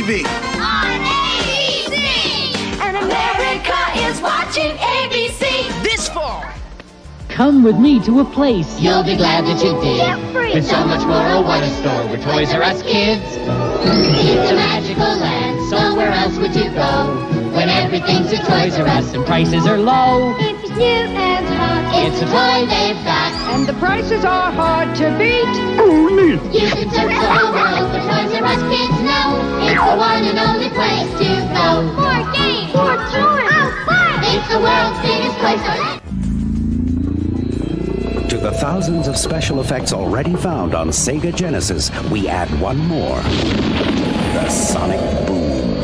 TV. On ABC! And America is watching ABC. This fall. Come with me to a place You'll be glad that you did. There's so much more a what a store where Toys R Us kids. It's a magical land, so where else would you go? When everything's a Toys R Us and prices are low. If it's new and hot, It's a toy they've got. And the prices are hard to beat. You can search the whole world for Toys R Us kids know. It's the one and only place to go. more games, more toys, oh, fun! It's the world's biggest Toys R Us. To the thousands of special effects already found on Sega Genesis, we add one more. The Sonic Boom.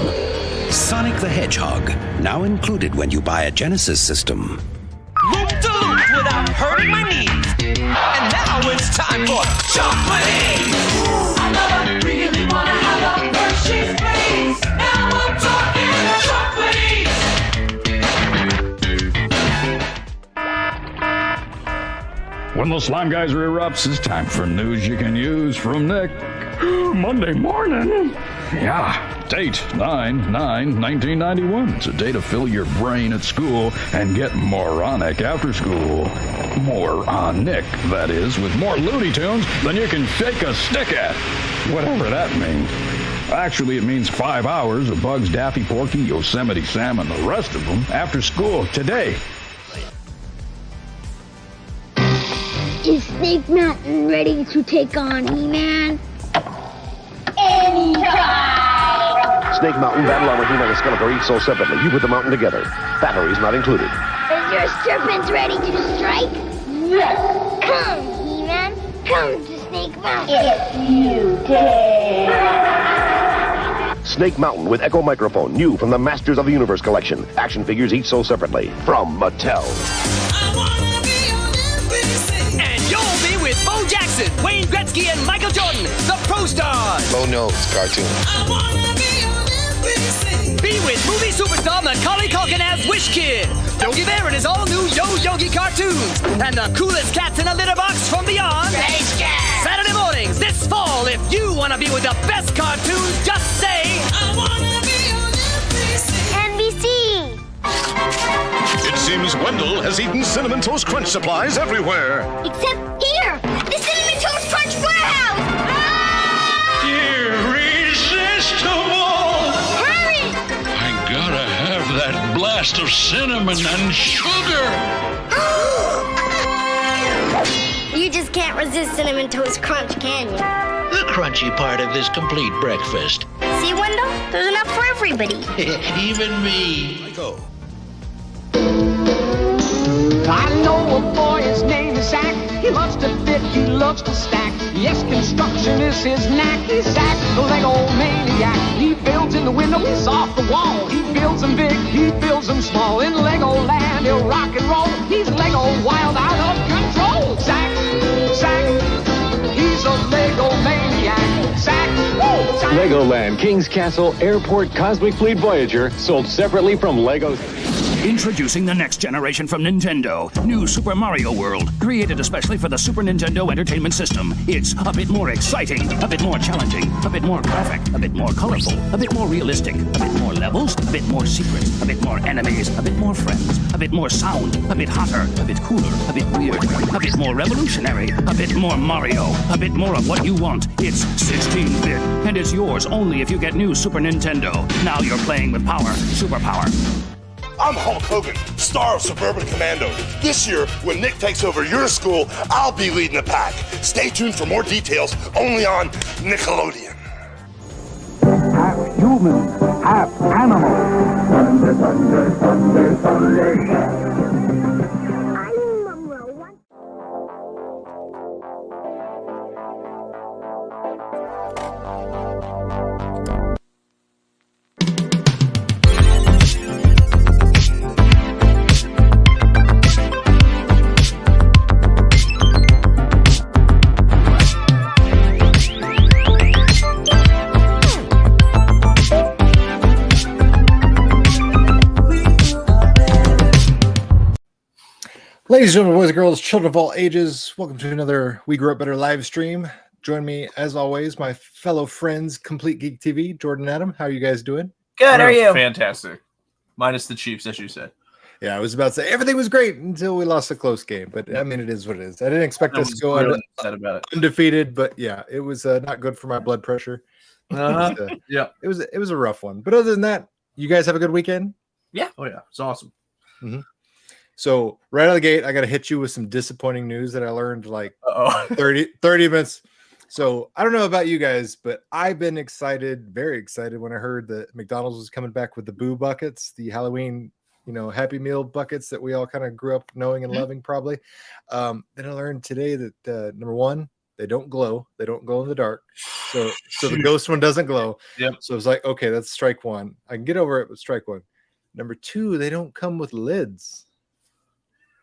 Sonic the Hedgehog, now included when you buy a Genesis system. Loop to loop without hurting my knees. And now it's time for chocolate. I love, really wanna have a Hershey's please. Now I'm talking chocolate. When the slime geyser erupts, it's time for news you can use from Nick. Monday morning. Yeah, date 9/9/1991. It's a day to fill your brain at school and get moronic after school. Moronic, that is, with more Looney Tunes than you can shake a stick at. Whatever that means. Actually, it means 5 hours of Bugs, Daffy, Porky, Yosemite Sam, and the rest of them after school today. Is Snake Mountain ready to take on He-Man? Anytime! Snake Mountain, Battle Armor, He-Man, and Skeletor each sold separately. You put the mountain together. Batteries not included. Is your serpent ready to strike? Yes! Come, He-Man. Come to Snake Mountain. If you dare! Snake Mountain with Echo Microphone, new from the Masters of the Universe collection. Action figures each sold separately. From Mattel. And you'll be with Bo Jackson, Wayne Gretzky, and Michael Jordan, the Pro Stars. Bo knows cartoon. Be with movie superstar Macaulay Culkin as Wish Kid, Yogi Bear and his all-new Yo Yogi cartoons, and the coolest cats in a litter box from beyond. Saturday mornings this fall, if you want to be with the best cartoons, just say, I want to be on NBC. It seems Wendell has eaten Cinnamon Toast Crunch supplies everywhere. Except here, the Cinnamon Toast Crunch Warehouse. Irresistible! Hurry! I gotta have that blast of cinnamon and sugar. You just can't resist Cinnamon Toast Crunch, can you? The crunchy part of this complete breakfast. See, Wendell? There's enough for everybody. Even me. Go. I know a boy, his name is Zach. He loves to fit, he loves to stack. Yes, construction is his knack. He's Zach, the Lego maniac. He builds in the window, he's off the wall. He builds them big, he builds them small. In Lego land, he'll rock and roll. He's Lego wild, out of control. Zach, he's a Lego maniac. Zach, Zach. Legoland, King's Castle, Airport, Cosmic Fleet Voyager, sold separately from Legos. Introducing the next generation from Nintendo. New Super Mario World. Created especially for the Super Nintendo Entertainment System. It's a bit more exciting, a bit more challenging, a bit more graphic, a bit more colorful, a bit more realistic, a bit more levels, a bit more secrets, a bit more enemies, a bit more friends, a bit more sound, a bit hotter, a bit cooler, a bit weird, a bit more revolutionary, a bit more Mario, a bit more of what you want. It's 16-bit, and it's yours only if you get new Super Nintendo. Now you're playing with power, superpower. I'm Hulk Hogan, star of Suburban Commando. This year, when Nick takes over your school, I'll be leading the pack. Stay tuned for more details only on Nickelodeon. Half human, half animal. Ladies and gentlemen, boys and girls, children of all ages, welcome to another We Grew Up Better live stream. Join me, as always, my fellow friends, Complete Geek TV, Jordan and Adam. How are you guys doing? Good, how are you? Fantastic. Minus the Chiefs, as you said. Yeah, I was about to say everything was great until we lost a close game, but I mean, it is what it is. I didn't expect us to go undefeated, but yeah, it was not good for my blood pressure. Yeah, it was a rough one. But other than that, you guys have a good weekend? Yeah. Oh yeah, it's awesome. Mm-hmm. So right out of the gate, I got to hit you with some disappointing news that I learned like 30 minutes. So I don't know about you guys, but I've been excited, very excited when I heard that McDonald's was coming back with the Boo buckets, the Halloween, Happy Meal buckets that we all kind of grew up knowing and loving probably. Then I learned today that number one, they don't glow. They don't glow in the dark. So the ghost one doesn't glow. Yep. So it's like, okay, that's strike one. I can get over it with strike one. Number two, they don't come with lids.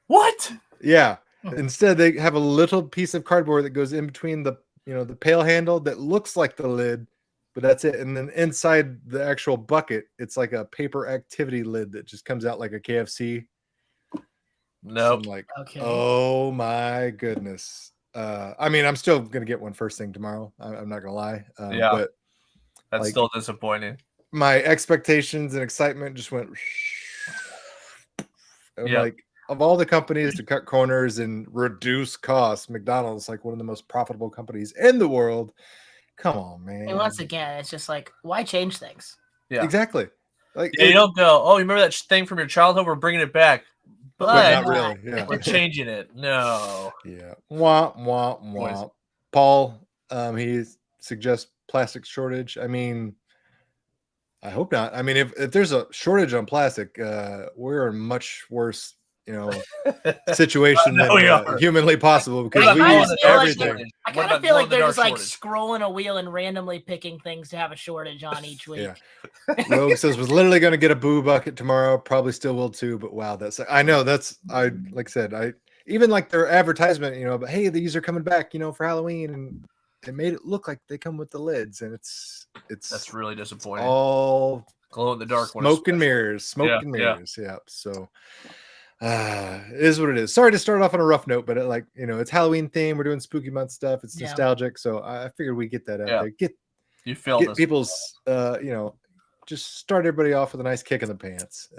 What? Yeah. Instead, they have a little piece of cardboard that goes in between the pail handle that looks like the lid, but that's it. And then inside the actual bucket, it's like a paper activity lid that just comes out like a KFC. Nope. So I'm like, oh my goodness. I mean, I'm still gonna get one first thing tomorrow. I'm not gonna lie. Yeah, but that's still disappointing. My expectations and excitement just went. Like, of all the companies to cut corners and reduce costs, McDonald's like one of the most profitable companies in the world. Come on, man. And once again, it's just like, why change things? Yeah, exactly. Like, you don't go, oh, you remember that thing from your childhood? We're bringing it back, but not really. Yeah. We're changing it. No. Yeah. Womp womp womp. Paul, he suggests plastic shortage. I mean, I hope not. I mean, if there's a shortage on plastic, we're in much worse situation than humanly possible because we use everything. I kind of feel like they're just like scrolling a wheel and randomly picking things to have a shortage on each week. Yeah. Rogue says was literally going to get a Boo bucket tomorrow. Probably still will too. But wow, I like I said, even like their advertisement, but hey, these are coming back, for Halloween, and they made it look like they come with the lids, and it's that's really disappointing. All glow in the dark, smoke and mirrors. Yeah. So. It is what it is. Sorry to start off on a rough note, but it's Halloween theme. We're doing spooky month stuff. It's nostalgic, so I figured we'd get that out there. Get people's just start everybody off with a nice kick in the pants.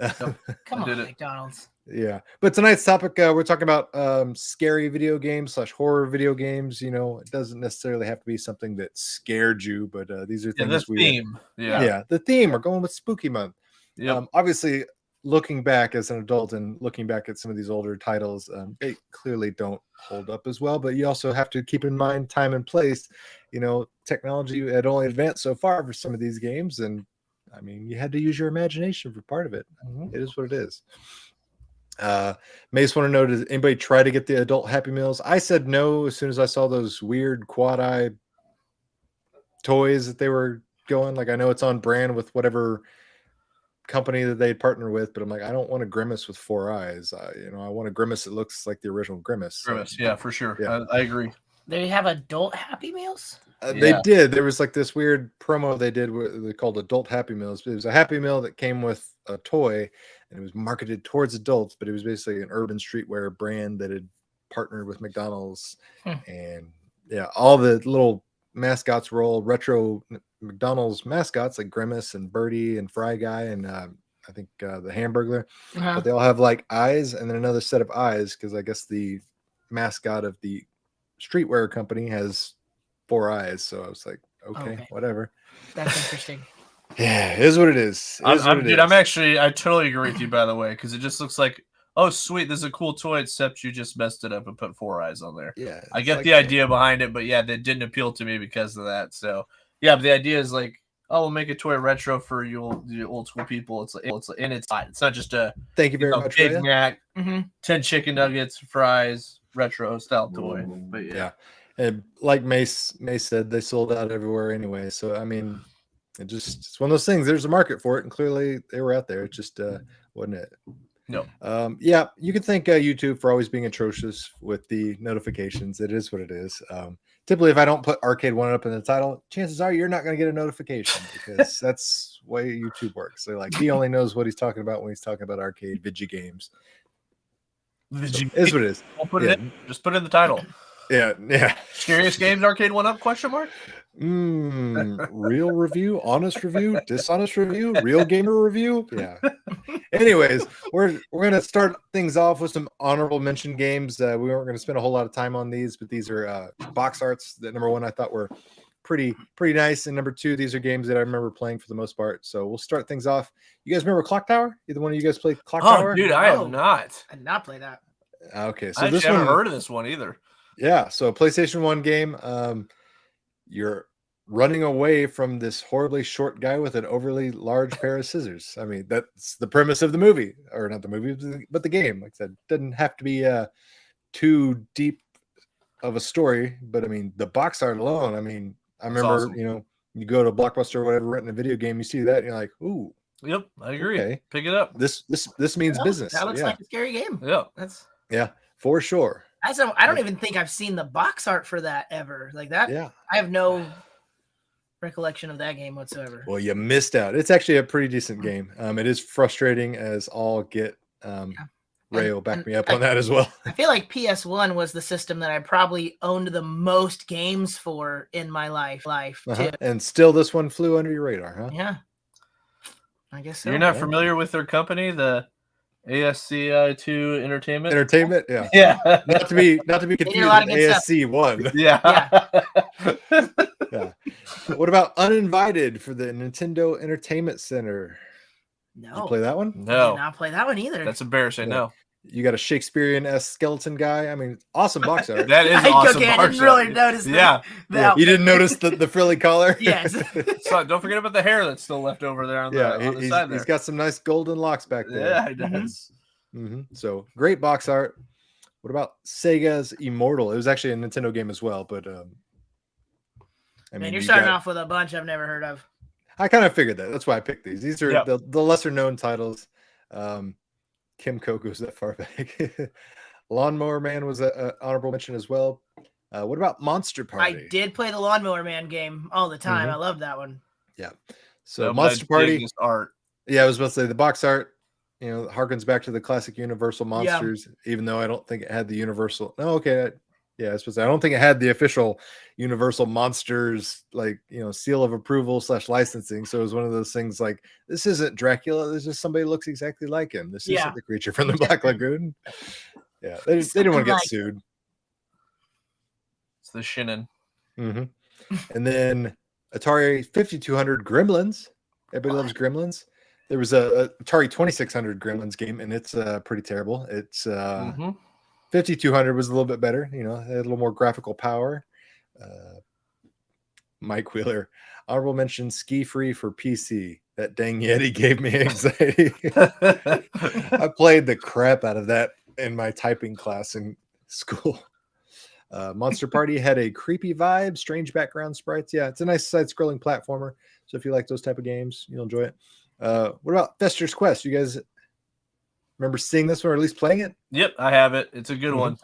Come on, McDonald's. Yeah, but tonight's topic, we're talking about scary video games / horror video games. It doesn't necessarily have to be something that scared you, but these are things the theme. The theme. We're going with spooky month. Yep. Obviously, looking back as an adult and looking back at some of these older titles, they clearly don't hold up as well. But you also have to keep in mind time and place. Technology had only advanced so far for some of these games, and I mean, you had to use your imagination for part of it. Mm-hmm. It is what it is. Mace want to know, does anybody try to get the adult Happy Meals? I said no as soon as I saw those weird quad-eye toys that they were going. Like, I know it's on brand with whatever company that they partner with, but I'm like, I don't want a Grimace with 4 eyes. I want a Grimace that looks like the original Grimace. Yeah, for sure. Yeah. I agree. They have adult Happy Meals? They did. There was like this weird promo they did where they called Adult Happy Meals. It was a Happy Meal that came with a toy, and it was marketed towards adults, but it was basically an urban streetwear brand that had partnered with McDonald's. And yeah, all the little mascots were all retro McDonald's mascots like Grimace and Birdie and Fry Guy and I think the Hamburglar. But they all have like eyes and then another set of eyes because I guess the mascot of the streetwear company has 4 eyes. So I was like, okay. Whatever. That's interesting. Yeah, it is what it is. I totally agree with you, by the way, because it just looks like, oh, sweet, this is a cool toy, except you just messed it up and put 4 eyes on there. Yeah. I get the idea behind it, but yeah, that didn't appeal to me because of that. So yeah, but the idea is like, oh, we'll make a toy retro for you old school people. It's not just a thank you very much, Big Mac, 10 chicken nuggets, fries, retro style toy. But yeah. And like Mace said, they sold out everywhere anyway. So I mean, it's one of those things. There's a market for it, and clearly they were out there. It just wasn't it. No. Yeah, you can thank YouTube for always being atrocious with the notifications. It is what it is. Typically, if I don't put Arcade 1 up in the title, chances are you're not going to get a notification because that's the way YouTube works. So like, he only knows what he's talking about when he's talking about arcade video games. So is what it is. We'll put it in. Just put it in the title. Yeah. Scariest Games Arcade 1-Up? Question mark. Real review, honest review, dishonest review, real gamer review. Yeah. Anyways, we're gonna start things off with some honorable mention games. We weren't gonna spend a whole lot of time on these, but these are box arts that number one I thought were pretty nice, and number two, these are games that I remember playing for the most part. So we'll start things off. You guys remember Clock Tower? Either one of you guys played Clock Tower? Oh, dude, I have not. I did not play that. Okay, so I this haven't one, heard of this one either. Yeah, so a PlayStation 1 game. You're running away from this horribly short guy with an overly large pair of scissors. I mean, that's the premise of the movie, or not the movie, but the game. Like I said, doesn't have to be too deep of a story, but I mean, the box art alone. I mean, I remember, awesome. You go to Blockbuster or whatever, renting a video game, you see that, and you're like, ooh. Yep, I agree. Okay. Pick it up. This means business. That looks like a scary game. Yeah, yeah, for sure. I don't even think I've seen the box art for that ever. Like that. Yeah. I have no recollection of that game whatsoever. Well, you missed out. It's actually a pretty decent game. It is frustrating as all get. Rayo back me up on that as well. I feel like PS1 was the system that I probably owned the most games for in my life too. And still this one flew under your radar, huh? Yeah. I guess so. You're not familiar with their company, the ASCI2 Entertainment? Yeah. Yeah. Not to be confused with ASC1. Yeah. Yeah. What about Uninvited for the Nintendo Entertainment Center? No. Did you play that one? No. I did not play that one either. That's embarrassing. No. You got a Shakespearean-esque skeleton guy. I mean, awesome box art. That is awesome. Okay, I didn't really notice that. Yeah. You didn't notice the frilly collar? Yes. So don't forget about the hair that's still left over there on the side there. He's got some nice golden locks back there. Yeah, he does. So great box art. What about Sega's Immortal? It was actually a Nintendo game as well, but I mean, you're starting off with a bunch I've never heard of. I kind of figured that. That's why I picked these. These are the lesser known titles. Kimco goes that far back. Lawnmower Man was an honorable mention as well. What about Monster Party? I did play the Lawnmower Man game all the time. I loved that one. Yeah. So Monster Party art. Yeah, I was about to say the box art, harkens back to the classic Universal monsters, even though I don't think it had the Universal. No, okay. Yeah, I was supposed to say, I don't think it had the official Universal Monsters, seal of approval / licensing. So it was one of those things like, this isn't Dracula. There's just somebody who looks exactly like him. This isn't the creature from the Black Lagoon. Yeah, they didn't want to get sued. It's the Shinnin. And then Atari 5200 Gremlins. Everybody loves Gremlins. There was a Atari 2600 Gremlins game, and it's pretty terrible. It's 5200 was a little bit better, had a little more graphical power. Mike Wheeler, honorable mention, Ski Free for PC. That dang Yeti gave me anxiety. I played the crap out of that in my typing class in school. Monster Party had a creepy vibe, strange background sprites. Yeah, it's a nice side-scrolling platformer. So if you like those type of games, you'll enjoy it. What about Fester's Quest? You guys remember seeing this one or at least playing it? Yep, I have it. It's a good one.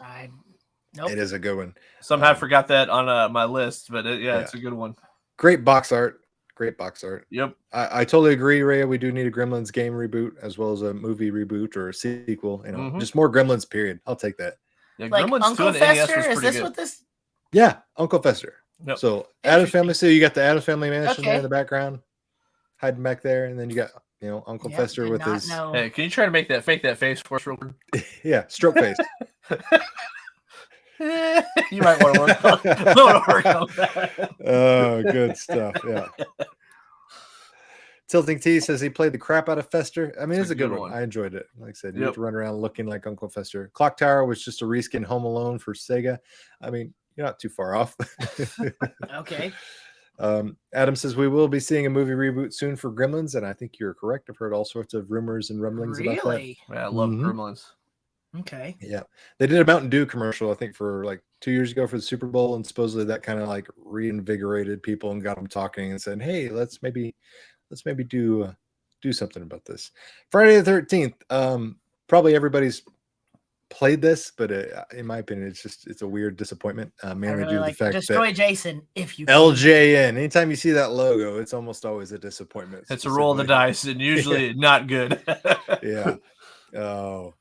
Nope. It is a good one. Somehow I forgot that on my list, but it's a good one. Great box art. Great box art. Yep. I totally agree, Ray. We do need a Gremlins game reboot as well as a movie reboot or a sequel. Just more Gremlins, period. I'll take that. Yeah, like Gremlins Uncle 2 and NES Fester? was Is pretty this good. what this? Yeah, Uncle Fester. Yep. So Addams Family. So you got the Addams Family Mansion there Okay. in the background, hiding back there, and then you got Uncle Fester with his Hey, can you try to fake that face for us real quick? stroke face. You might want to work on that. Oh, good stuff. Yeah. Tilting T says he played the crap out of Fester. I mean, it's a good one. I enjoyed it. Like I said, you have to run around looking like Uncle Fester. Clock Tower was just a reskin Home Alone for Sega. I mean, you're not too far off. Okay. Adam says we will be seeing a movie reboot soon for Gremlins, and I think you're correct. I've heard all sorts of rumors and rumblings about that. Really? Yeah, I love Gremlins. Okay. Yeah, they did a Mountain Dew commercial, I think, for like 2 years ago for the Super Bowl, and supposedly that kind of like reinvigorated people and got them talking and said, "Hey, let's maybe do something about this." Friday the 13th. Probably everybody's played this, but in my opinion, it's a weird disappointment. Mainly due to the fact destroy that Jason if you can. LJN. Anytime you see that logo, it's almost always a disappointment. It's a roll of the dice, and usually not good. Yeah. Oh,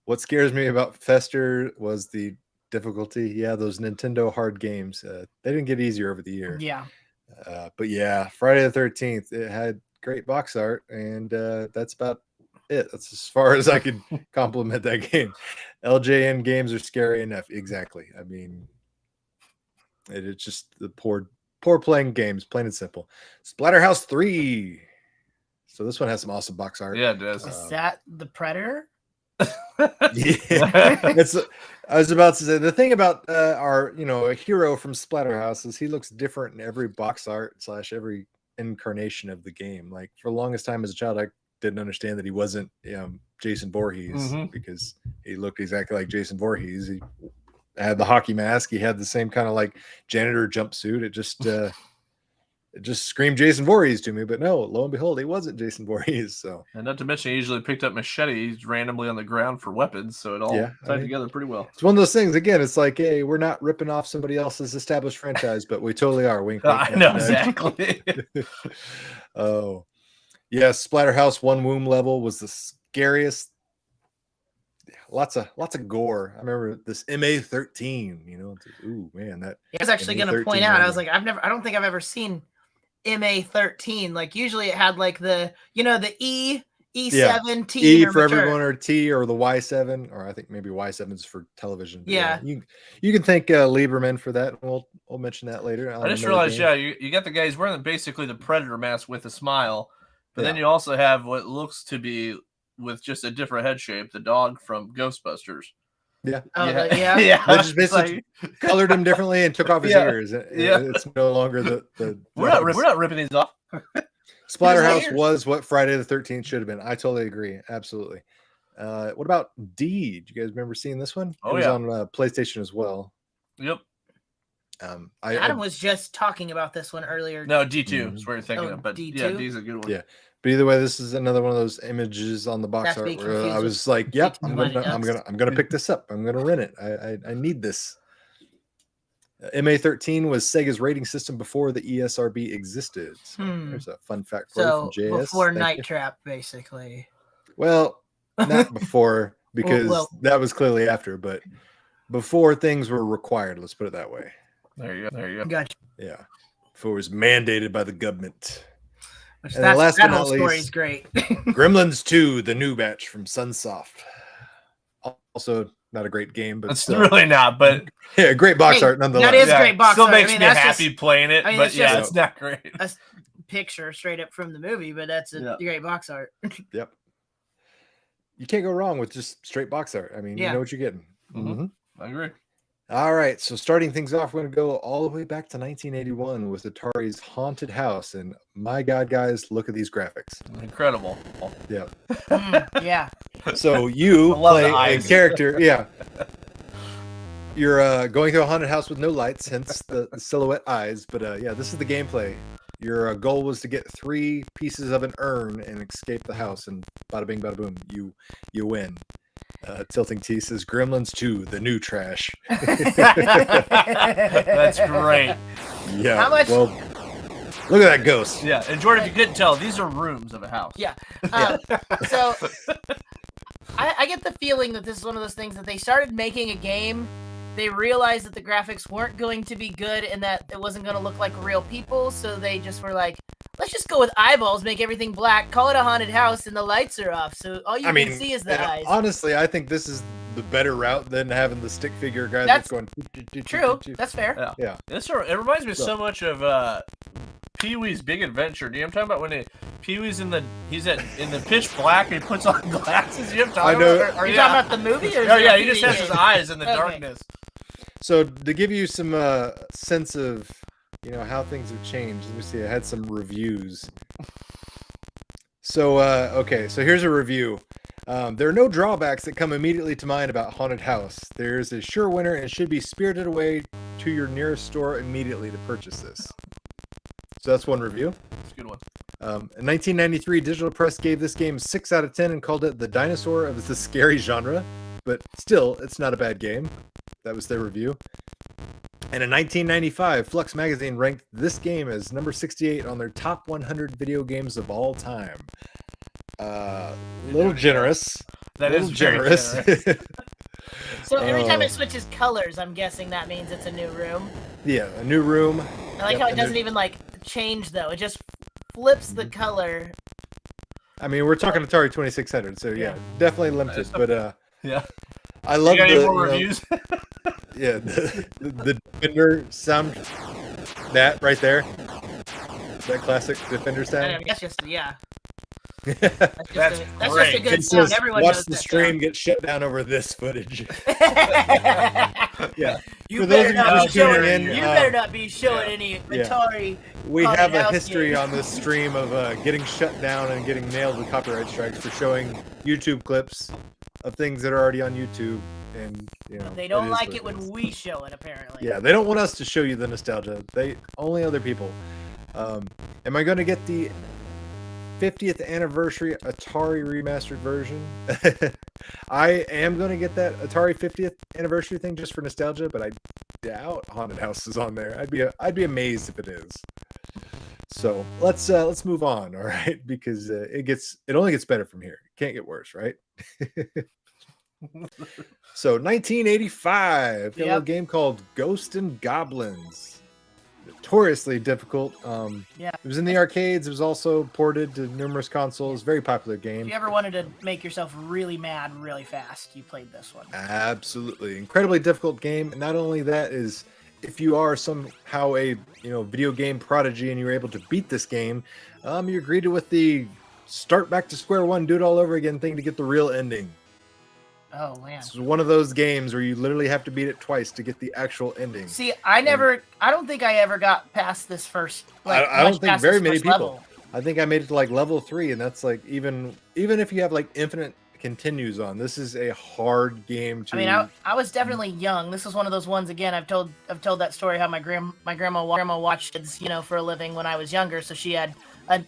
what scares me about Fester was the difficulty. Yeah, those Nintendo hard games, they didn't get easier over the year. Yeah. But yeah, Friday the 13th, it had great box art, and that's about it. That's as far as I could compliment that game. LJN games are scary enough. Exactly. I mean, it's just the poor playing games, plain and simple. Splatterhouse 3. So this one has some awesome box art. Yeah, it does. Is that the Predator? Yeah. I was about to say, the thing about our a hero from Splatterhouse is he looks different in every box art / every incarnation of the game. Like, for the longest time as a child, I didn't understand that he wasn't Jason Voorhees, because he looked exactly like Jason Voorhees. He had the hockey mask, he had the same kind of like janitor jumpsuit. It just screamed Jason Voorhees to me, but no, lo and behold, he wasn't Jason Voorhees. So, and not to mention, he usually picked up machetes randomly on the ground for weapons, so it all tied together pretty well. It's one of those things. Again, it's like, hey, we're not ripping off somebody else's established franchise, but we totally are. Wink, wink, I know exactly. Oh, yeah. Splatterhouse 1 womb level was the scariest. Lots of gore. I remember this MA13. Ooh man, that. I was actually going to point out. I was like, I don't think I've ever seen MA13. Like, usually it had like the E7, T, E or for return. everyone, or T, or the Y7, or I think maybe Y7 is for television. Yeah. You can thank Lieberman for that. We'll mention that later. I just realized, you got the guy who's wearing basically the Predator mask with a smile, but then you also have what looks to be, with just a different head shape, the dog from Ghostbusters. Yeah. Oh, yeah. They just basically colored him differently and took off his ears. It's no longer the we're not ripping these off. Splatterhouse was what Friday the 13th should have been. I totally agree. Absolutely. What about D? Do you guys remember seeing this one? Oh, it was on PlayStation as well. Yep. Adam was just talking about this one earlier. No, D2 is what you're thinking of, but D2? yeah, D's a good one. Yeah. But either way, this is another one of those images on the box art where I was like, "Yep, I'm gonna pick this up. I'm gonna rent it. I need this." MA13 was Sega's rating system before the ESRB existed. So there's a fun fact for you from JS. Before Night Trap, basically. Well, not before, because that was clearly after, but before things were required. Let's put it that way. There you go. Gotcha. Yeah, before it was mandated by the government. Which And last but that not whole story is least, great. Gremlins 2, the new batch from Sunsoft. Also, not a great game, but it's really not. But yeah, great box art nonetheless. That is great box still art. Makes me happy playing it, but it's not great. A picture straight up from the movie, but that's a great box art. Yep. You can't go wrong with just straight box art. I mean, you know what you're getting. I agree. All right, so starting things off, we're going to go all the way back to 1981 with Atari's Haunted House. And my God, guys, look at these graphics. Incredible. Yeah. Yeah. So you play a character. Yeah. You're going through a haunted house with no lights, hence the silhouette eyes. But yeah, this is the gameplay. Your goal was to get 3 pieces of an urn and escape the house. And bada bing, bada boom, you win. Tilting T says Gremlins 2, the new trash. That's great. Yeah. How much? Well, look at that ghost. Yeah, and Jordan, if you couldn't tell, these are rooms of a house. Yeah. So I get the feeling that this is one of those things that they started making a game. They realized that the graphics weren't going to be good and that it wasn't going to look like real people. So they just were like, let's just go with eyeballs, make everything black, call it a haunted house, and the lights are off. So all you can see is the eyes. Honestly, I think this is the better route than having the stick figure guy that's going. True. That's fair. Yeah. It reminds me so much of Pee-wee's Big Adventure. Do you know what I'm talking about when Pee-wee's in the pitch black and he puts on glasses? You have I know. Are you talking about the movie? Or yeah, he just has his eyes in the darkness. So to give you some sense of how things have changed, let me see. I had some reviews. So okay, so here's a review. There are no drawbacks that come immediately to mind about Haunted House. There's a sure winner and should be spirited away to your nearest store immediately to purchase this. So that's one review. That's a good one. In 1993, Digital Press gave this game 6 out of 10 and called it the dinosaur of the scary genre. But still, it's not a bad game. That was their review. And in 1995, Flux Magazine ranked this game as number 68 on their top 100 video games of all time. Little generous. That is generous. So every time it switches colors, I'm guessing that means it's a new room. Yeah, a new room. I like how it doesn't even like change though. It just flips the color. I mean, we're talking Atari 2600, so yeah, definitely limited. But yeah, I love you got the any more reviews. Yeah, the Defender sound, that right there, that classic Defender sound. I guess just yeah. That's just a good It sound. says, Everyone watch knows the that stream sound. get shut down over this footage. Yeah. You For those better of you not be just tuning showing. in, You better not be showing any yeah. Atari. We haunted have a house history games. on this stream of getting shut down and getting nailed with copyright strikes for showing YouTube clips of things that are already on YouTube, and you know They don't is like what it when we show it. Apparently. Yeah, they don't want us to show you the nostalgia. They only other people. Am I going to get the 50th anniversary Atari remastered version? I am going to get that Atari 50th anniversary thing just for nostalgia, but I doubt Haunted House is on there. I'd be amazed if it is. So let's move on, all right? Because it only gets better from here. It can't get worse, right? So 1985, got a little game called Ghosts and Goblins. Notoriously difficult. Yeah. It was in the arcades. It was also ported to numerous consoles. Very popular game. If you ever wanted to make yourself really mad really fast, you played this one. Absolutely. Incredibly difficult game. Not only that is, if you are somehow a video game prodigy and you're able to beat this game, you're greeted with the start back to square one, do it all over again thing to get the real ending. Oh man. It's one of those games where you literally have to beat it twice to get the actual ending. See, I don't think I ever got past this first. Like, I don't much think past very this many first people. level. I think I made it to like level 3, and that's like even if you have like infinite continues on, this is a hard game to. I mean, I was definitely young. This is one of those ones again. I've told that story how my grandma watched kids, for a living when I was younger. So she had a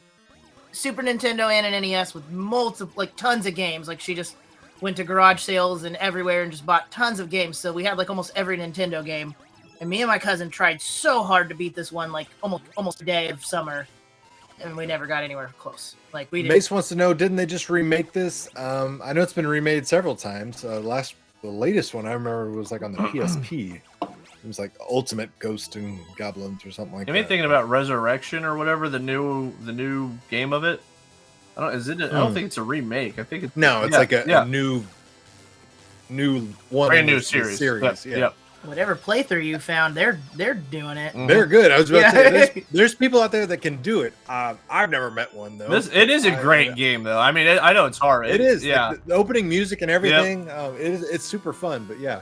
Super Nintendo and an NES with tons of games. Like she just went to garage sales and everywhere and just bought tons of games. So we had like almost every Nintendo game. And me and my cousin tried so hard to beat this one, like almost a day of summer, and we never got anywhere close. Like we did. Mace wants to know, didn't they just remake this? I know it's been remade several times. The latest one I remember was like on the PSP. It was like Ultimate Ghost and Goblins or something like You that. mean thinking about Resurrection or whatever, the new game of it? I don't think it's a remake. I think it's like a new one. Brand in new the series. Yeah. Yep. Whatever playthrough you found, they're doing it. They're good. I was about to say, there's people out there that can do it. I've never met one though. It is a great game though. I mean, I know it's hard. It is. Yeah. Like, the opening music and everything. It's super fun. But yeah,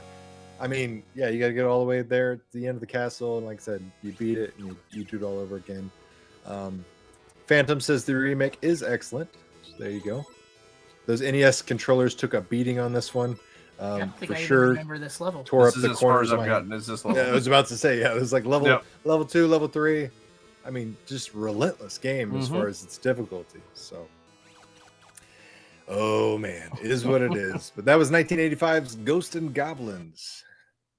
I mean, yeah, you got to get all the way there at the end of the castle, and like I said, you beat it and you do it all over again. Phantom says the remake is excellent. So there you go. Those NES controllers took a beating on this one. I think For I even sure. remember this level. Tore This up is the as far corners as of I've my hand. gotten, is this level. Yeah, I was about to say, yeah, it was like level Yep. level 2, level 3. I mean, just relentless game as far as its difficulty. So, oh man, it is what it is. But that was 1985's Ghosts and Goblins.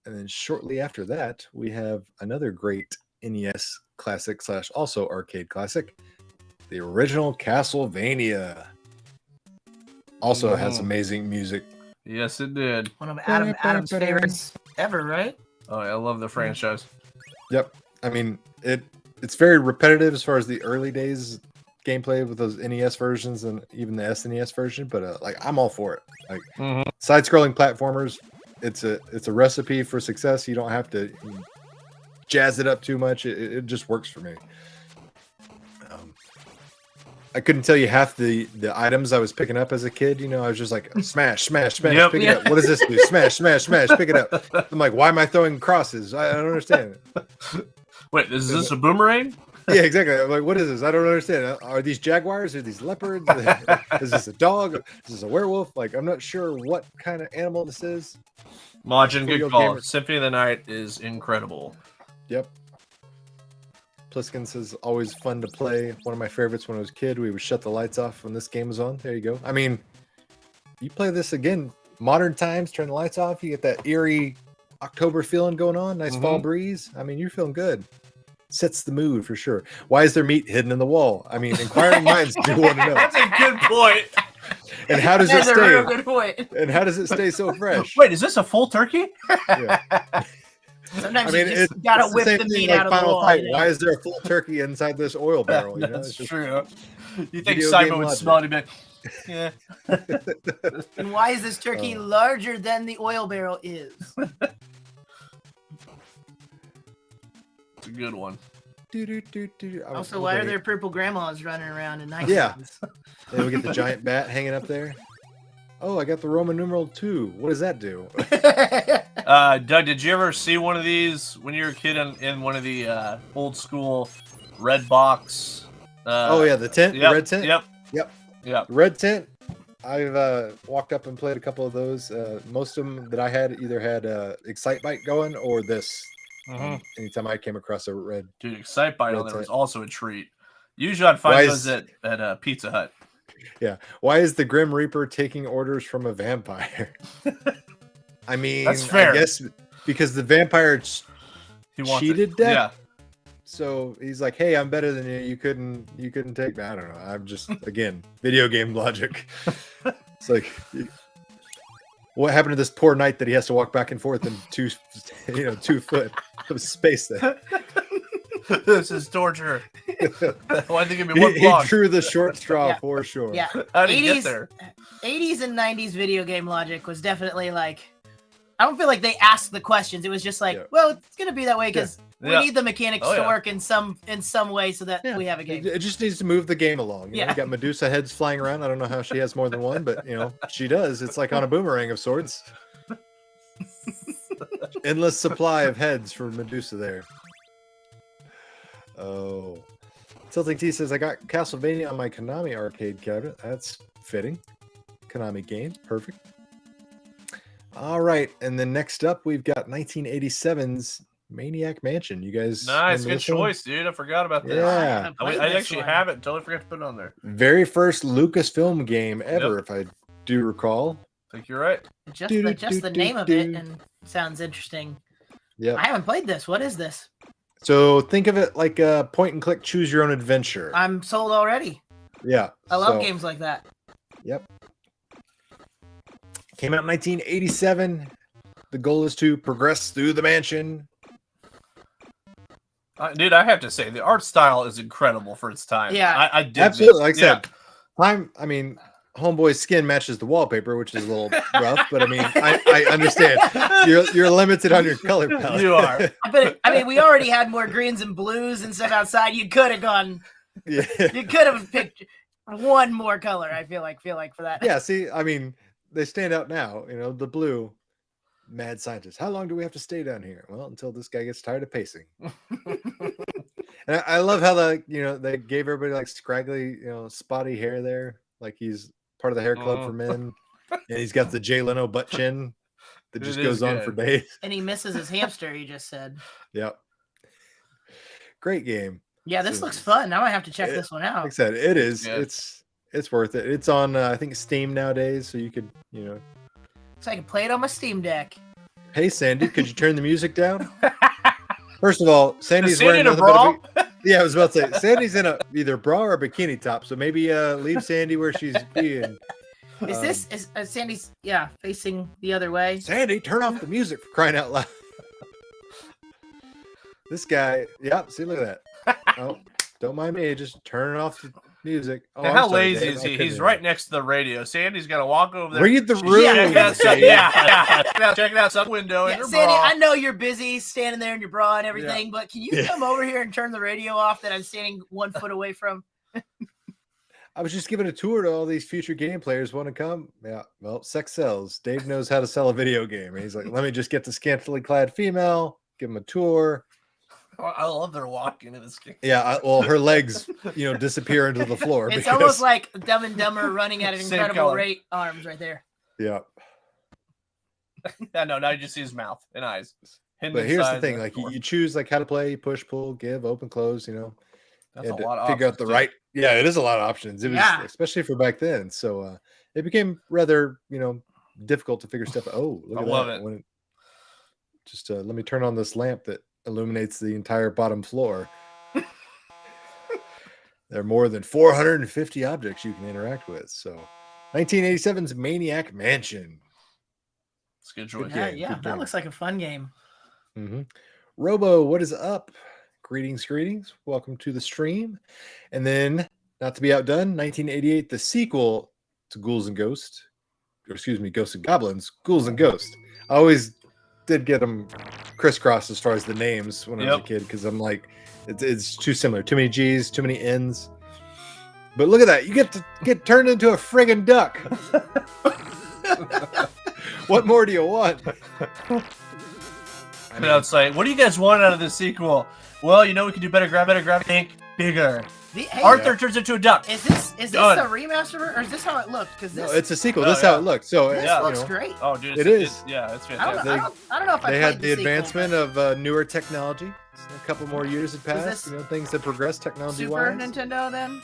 And then shortly after that, we have another great NES classic / also arcade classic, the original Castlevania. Also has amazing music. Yes, it did. One of Adam's favorites ever, right? Oh, I love the franchise. Yep. I mean, it's very repetitive as far as the early days gameplay with those NES versions and even the SNES version, but like I'm all for it. Like side-scrolling platformers, it's a recipe for success. You don't have to jazz it up too much. It just works for me. I couldn't tell you half the items I was picking up as a kid. I was just like, smash, smash, smash, Yep. pick it up. What does this do? Smash, smash, smash, pick it up. I'm like, why am I throwing crosses? I don't understand it. Wait, is this a boomerang? Yeah, exactly. I'm like, what is this? I don't understand. Are these jaguars? Are these leopards? Is this a dog? Is this a werewolf? Like, I'm not sure what kind of animal this is. Majin, good call. Gamers. Symphony of the Night is incredible. Yep. Pliskin says, always fun to play. One of my favorites when I was a kid. We would shut the lights off when this game was on. There you go. I mean, you play this again, modern times, turn the lights off. You get that eerie October feeling going on. Nice fall breeze. I mean, you're feeling good. Sets the mood for sure. Why is there meat hidden in the wall? I mean, inquiring minds do want to know. That's a good point. And how does it That's a real stay? good point. And how does it stay so fresh? Wait, is this a full turkey? Yeah. Sometimes I mean, you just gotta the whip same the thing meat like out of the Final wall. Fight. You know? Why is there a full turkey inside this oil barrel? You know, That's it's just true. You think video Simon game would logic. smell it and be like, yeah. And why is this turkey Oh. larger than the oil barrel is? It's a good one. Also, why are there purple grandmas running around in night? Yeah. Then we get the giant bat hanging up there. Oh, I got the Roman numeral 2. What does that do? Doug, did you ever see one of these when you were a kid in one of the old school red box? Oh yeah, the tent, yep, the red tent. Yep. The red tent. I've walked up and played a couple of those. Most of them that I had either had Excitebike going or this. Anytime I came across a red, Dude, Excitebike on there tent. was also a treat. Usually I'd find Why those is- at Pizza Hut. Yeah. Why is the Grim Reaper taking orders from a vampire? I mean, That's fair. I guess because the vampire He wants cheated it. death. Yeah. So he's like, "Hey, I'm better than you. You couldn't take me." I don't know. I'm just again video game logic. It's like, what happened to this poor knight that he has to walk back and forth in 2 foot of space there? This is torture. Why did they give me He, one he block? drew the short straw Yeah. for sure. Yeah. How did he get there? 80s and 90s video game logic was definitely like, I don't feel like they asked the questions. It was just like, well, it's gonna be that way because we Yeah. need the mechanics Oh, to yeah. work in some way so that we have a game. It just needs to move the game along. You know, Yeah. you got Medusa heads flying around. I don't know how she has more than one, but she does. It's like on a boomerang of sorts. Endless supply of heads for Medusa there. Oh. Tilting T says, I got Castlevania on my Konami arcade cabinet. That's fitting. Konami game. Perfect. All right. And then next up, we've got 1987's Maniac Mansion. You guys Nice, remember good this one? choice, dude. I forgot about this. Yeah. I actually have it. Totally forgot to put it on there. Very first Lucasfilm game ever, if I do recall. I think you're right. Just the name of it and sounds interesting. Yeah. I haven't played this. What is this? So think of it like a point and click choose your own adventure. I'm sold already. Yeah. I love so- games like that. Yep. Came out in 1987. The goal is to progress through the mansion. Dude, I have to say, the art style is incredible for its time. Yeah. I did Absolutely. this. Like I said, I mean, Homeboy's skin matches the wallpaper, which is a little rough, but I mean, I understand. You're limited on your color palette. You are. But I mean, we already had more greens and blues and stuff outside. You could have gone. Yeah. You could have picked one more color. I feel like for that. Yeah. See, I mean, they stand out now. You know, the blue. Mad scientist. How long do we have to stay down here? Well, until this guy gets tired of pacing. And I love how they gave everybody like scraggly, spotty hair there, like he's part of the hair club for men, and he's got the Jay Leno butt chin that just goes on for days. And he misses his hamster. He just said. Yep. Great game. Yeah, this looks fun. Now I have to check this one out. Like I said, it is. Yeah. It's worth it. It's on I think Steam nowadays, so you could So I can play it on my Steam Deck. Hey Sandy, could you turn the music down? First of all, Sandy's Sandy wearing in a nothing but bra? yeah, I was about to say Sandy's in a either bra or bikini top, so maybe leave Sandy where she's being. Is this Sandy's facing the other way? Sandy, turn off the music for crying out loud. This guy, see, look at that. Oh, don't mind me, just turning off the music. Oh, Now, I'm how sorry, lazy Dave. is I he? couldn't He's hear right you. next to the radio. Sandy's got to walk over there. Read the room. Check it out some window. in Yeah, her Sandy, bra. I know you're busy standing there in your bra and everything, but can you come over here and turn the radio off that I'm standing 1 foot away from? I was just giving a tour to all these future game players. Want to come? Yeah. Well, sex sells. Dave knows how to sell a video game. And he's like, let me just get the scantily clad female, give him a tour. I love their walk into this game. Yeah. Well, her legs, disappear into the floor. It's because- almost like Dumb and Dumber running at an Same incredible color. rate arms right there. Yeah. Yeah, no, now you just see his mouth and eyes. Hidden But here's the inside thing: like door. you choose like how to play, push, pull, give, open, close. That's You a had to lot of figure out options, the too. right. Yeah, it is a lot of options. It was Yeah. especially for back then. So it became rather difficult to figure stuff. Oh, look I at love that. it. Just let me turn on this lamp that illuminates the entire bottom floor. There are more than 450 objects you can interact with. So 1987's Maniac Mansion. It's a good choice. Yeah, that looks like a fun game. Robo, what is up? Greetings. Welcome to the stream. And then, not to be outdone, 1988, the sequel to Ghouls and Ghosts. Or excuse me, Ghosts and Goblins. Ghouls and Ghosts. I always did get them crisscrossed as far as the names when I was a kid, because I'm like, it's too similar. Too many G's, too many N's. But look at that. You get to get turned into a friggin' duck. What more do you want? And it's like, what do you guys want out of this sequel? Well, we can do better, think bigger. Arthur turns into a duck. Is this a remaster, or is this how it looked? Because no, it's a sequel. This is how it looks. So this looks great. Oh, dude, it is. It's fantastic. I don't know if they had the advancement of newer technology. A couple more years had passed. Things that progressed technology-wise. Super Nintendo then?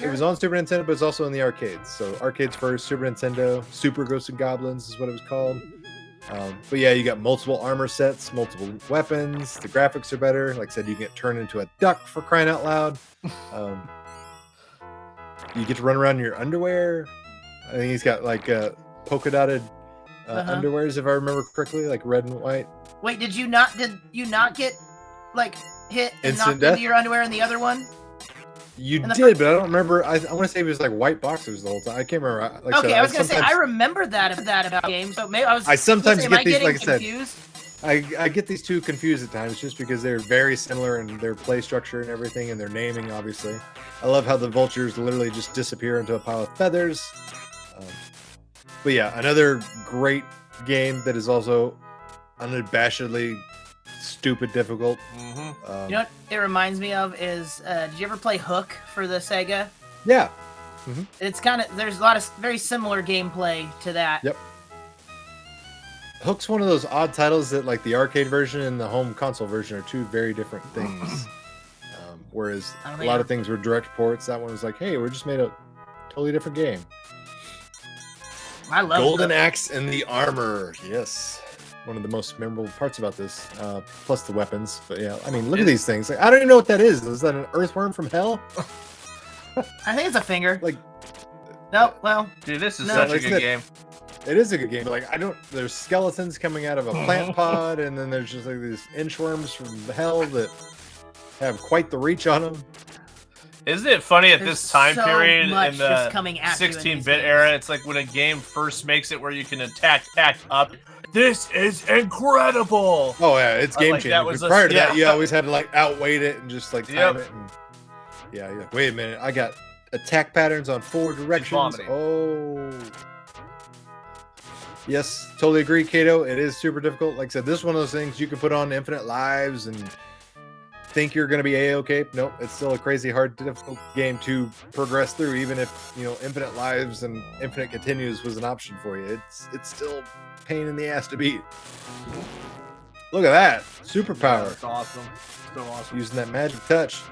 It was on Super Nintendo, but it's also in the arcades. So arcades first, Super Nintendo, Super Ghosts and Goblins is what it was called. But yeah, you got multiple armor sets, multiple weapons. The graphics are better. Like I said, you get turned into a duck for crying out loud. You get to run around in your underwear. I think he's got like polka dotted underwears, if I remember correctly, like red and white. Wait, did you not get like hit and Instant knocked death? into your underwear in the other one? You did, but I don't remember. I want to say it was like white boxers the whole time. I can't remember. Like I was gonna say I remember that about games. So maybe I sometimes get these. Like I said, confused? I get these two confused at times, just because they're very similar in their play structure and everything, and their naming. Obviously, I love how the vultures literally just disappear into a pile of feathers. But yeah, another great game that is also unabashedly stupid difficult. You know what it reminds me of is, did you ever play Hook for the Sega? Yeah. It's there's a lot of very similar gameplay to that. Yep. Hook's one of those odd titles that, like, the arcade version and the home console version are two very different things. Whereas a lot of things were direct ports. That one was like, hey, we just made a totally different game. I love Golden Axe and the Armor. Yes. One of the most memorable parts about this, plus the weapons. But yeah, I mean, look at these things. Like, I don't even know what that is. Is that an earthworm from hell? I think it's a finger. Like, no, well, dude, this is such a good game. It is a good game. But like, there's skeletons coming out of a plant pod, and then there's just like these inchworms from hell that have quite the reach on them. Isn't it funny at this time so period much in just the coming at you in 16-bit era? It's like when a game first makes it where you can attack up. This is incredible. Oh yeah, it's game Like, changing. that was But prior to yeah. that, you always had to like outweight it and just like time it. And, yeah. Wait a minute, I got attack patterns on 4 directions. Oh. Yes, totally agree, Kato. It is super difficult. Like I said, this is one of those things you can put on infinite lives and think you're going to be a-okay. Nope, it's still a crazy hard, difficult game to progress through, even if, infinite lives and infinite continues was an option for you. It's still pain in the ass to beat. Look at that. Superpower. That's awesome. So awesome. Using that magic touch.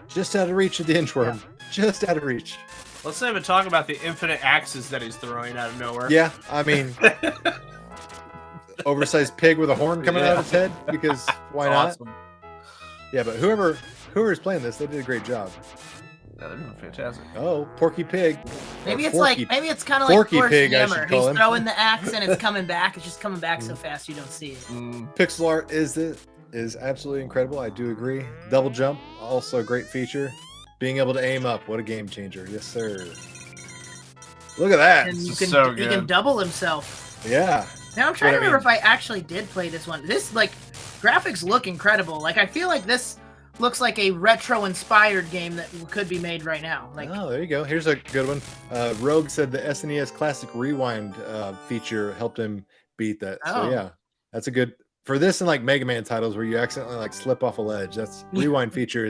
Just out of reach of the inchworm. Just out of reach. Let's not even talk about the infinite axes that he's throwing out of nowhere. Yeah, I mean, oversized pig with a horn coming out of its head, because why not? Awesome. Yeah, but whoever's playing this, they did a great job. Yeah, they're doing fantastic. Oh, Porky Pig. Maybe it's kind of like Forky Forrest Pig, I Hammer. should call He's him. throwing the axe and it's coming back. It's just coming back so fast you don't see it. Pixel art is absolutely incredible. I do agree. Double jump, also a great feature. Being able to aim up, what a game changer. Yes, sir. Look at that. And This you is can so he good. can double himself. Yeah. Now I'm trying to remember if I actually did play this one. This graphics look incredible. Like I feel like this looks like a retro-inspired game that could be made right now. Like, oh, there you go. Here's a good one. Rogue said the SNES Classic Rewind feature helped him beat that. Oh. So yeah, that's a good for this and like Mega Man titles where you accidentally like slip off a ledge. That's rewind feature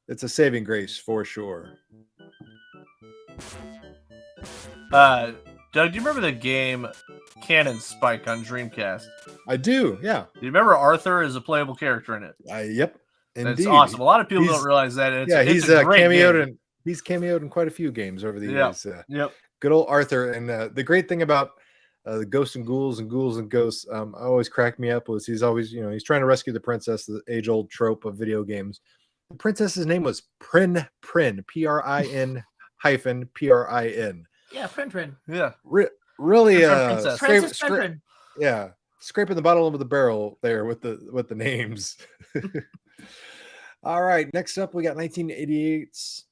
it's a saving grace for sure. Doug, do you remember the game Cannon Spike on Dreamcast? I do. Yeah. Do you remember Arthur is a playable character in it? Yep. That's Indeed. awesome. A lot of people don't realize that. It's a great cameoed game. he's cameoed in quite a few games over the Yep. years. Yep. Good old Arthur. And the great thing about the Ghosts and Ghouls and Ghouls and Ghosts, always cracked me up was he's always, he's trying to rescue the princess, the age-old trope of video games. The princess's name was Prin, Prin, Prin. Yeah, Prin. Yeah. Really, Princess Prin. yeah, scraping the bottom of the barrel there with the names. All right, next up we got 1988's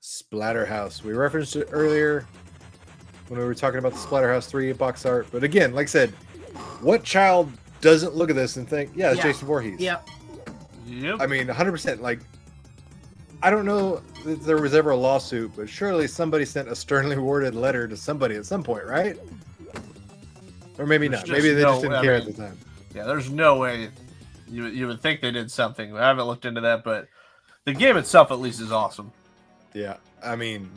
Splatterhouse. We referenced it earlier when we were talking about the Splatterhouse 3 box art, but again, like I said, what child doesn't look at this and think, yeah, it's Jason Voorhees? Yep. I mean, 100%. Like, I don't know if there was ever a lawsuit, but surely somebody sent a sternly worded letter to somebody at some point, right? Or maybe not. Maybe they just didn't care at the time. Yeah, there's no way you would think they did something. I haven't looked into that, but the game itself at least is awesome. Yeah, I mean,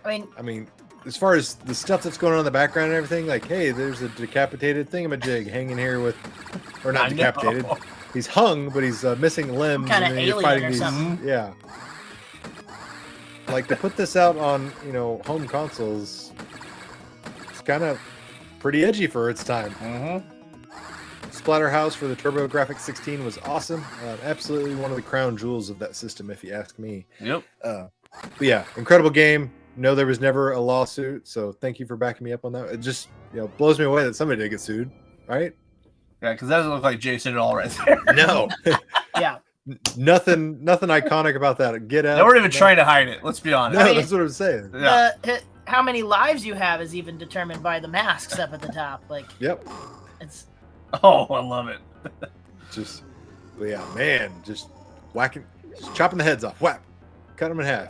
I mean, as far as the stuff that's going on in the background and everything, like, hey, there's a decapitated thingamajig hanging here with, or not decapitated. He's hung, but he's missing limbs. Kind of and then you're alien fighting or these, something. yeah. Like, to put this out on, home consoles, it's kind of pretty edgy for its time. Splatterhouse for the TurboGrafx 16 was awesome. Absolutely one of the crown jewels of that system, if you ask me. Yep. But yeah, incredible game. No, there was never a lawsuit, so thank you for backing me up on that. It just blows me away that somebody did get sued, right? Yeah, because that doesn't look like Jason at all right there. No. Yeah. Nothing iconic about that. Get out. They weren't even trying to hide it. Let's be honest. No, that's what I'm saying. Yeah. How many lives you have is even determined by the masks up at the top. Like, yep. It's. Oh, I love it. Yeah, man, just whacking, just chopping the heads off. Whack, cut them in half,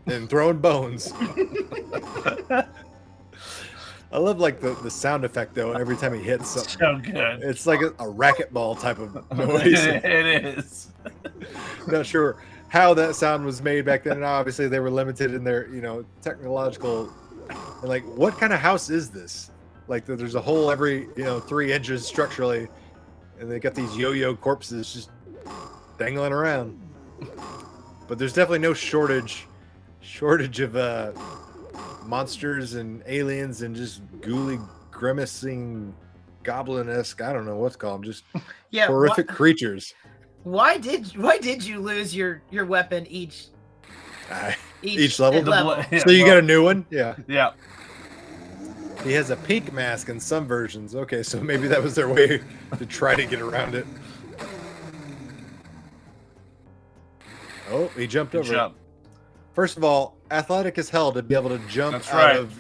and throwing bones. I love like the sound effect though. Every time he hits something, so good. It's like a racquetball type of noise. It is. Not sure how that sound was made back then. And obviously, they were limited in their technological. And like, what kind of house is this? Like, there's a hole every 3 inches structurally, and they got these yo-yo corpses just dangling around. But there's definitely no shortage of monsters and aliens and just ghouly, grimacing, goblin-esque, I don't know what's called them, just horrific creatures. Why did you lose your weapon each level? So you got a new one? Yeah. Yeah. He has a pink mask in some versions. Okay, so maybe that was their way to try to get around it. Oh, he jumped over. Jump. First of all, athletic as hell to be able to jump out of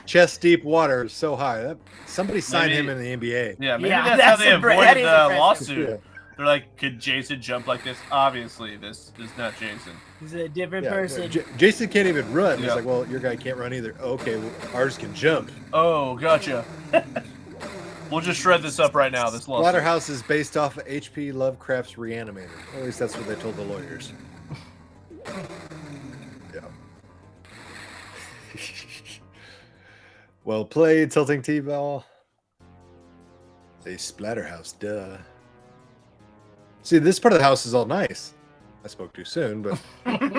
chest deep water so high. Somebody signed him in the NBA. Yeah, maybe that's how they avoided the lawsuit. Yeah. They're like, could Jason jump like this? Obviously, this is not Jason. He's a different person. Jason can't even run. He's like, well, your guy can't run either. Oh, okay, well, ours can jump. Oh, gotcha. We'll just shred this up right now. This lawsuit. Splatterhouse is based off of H.P. Lovecraft's Reanimator. At least that's what they told the lawyers. Yeah. Well played, Tilting T-Ball. A Splatterhouse, duh. See, this part of the house is all nice. I spoke too soon, but look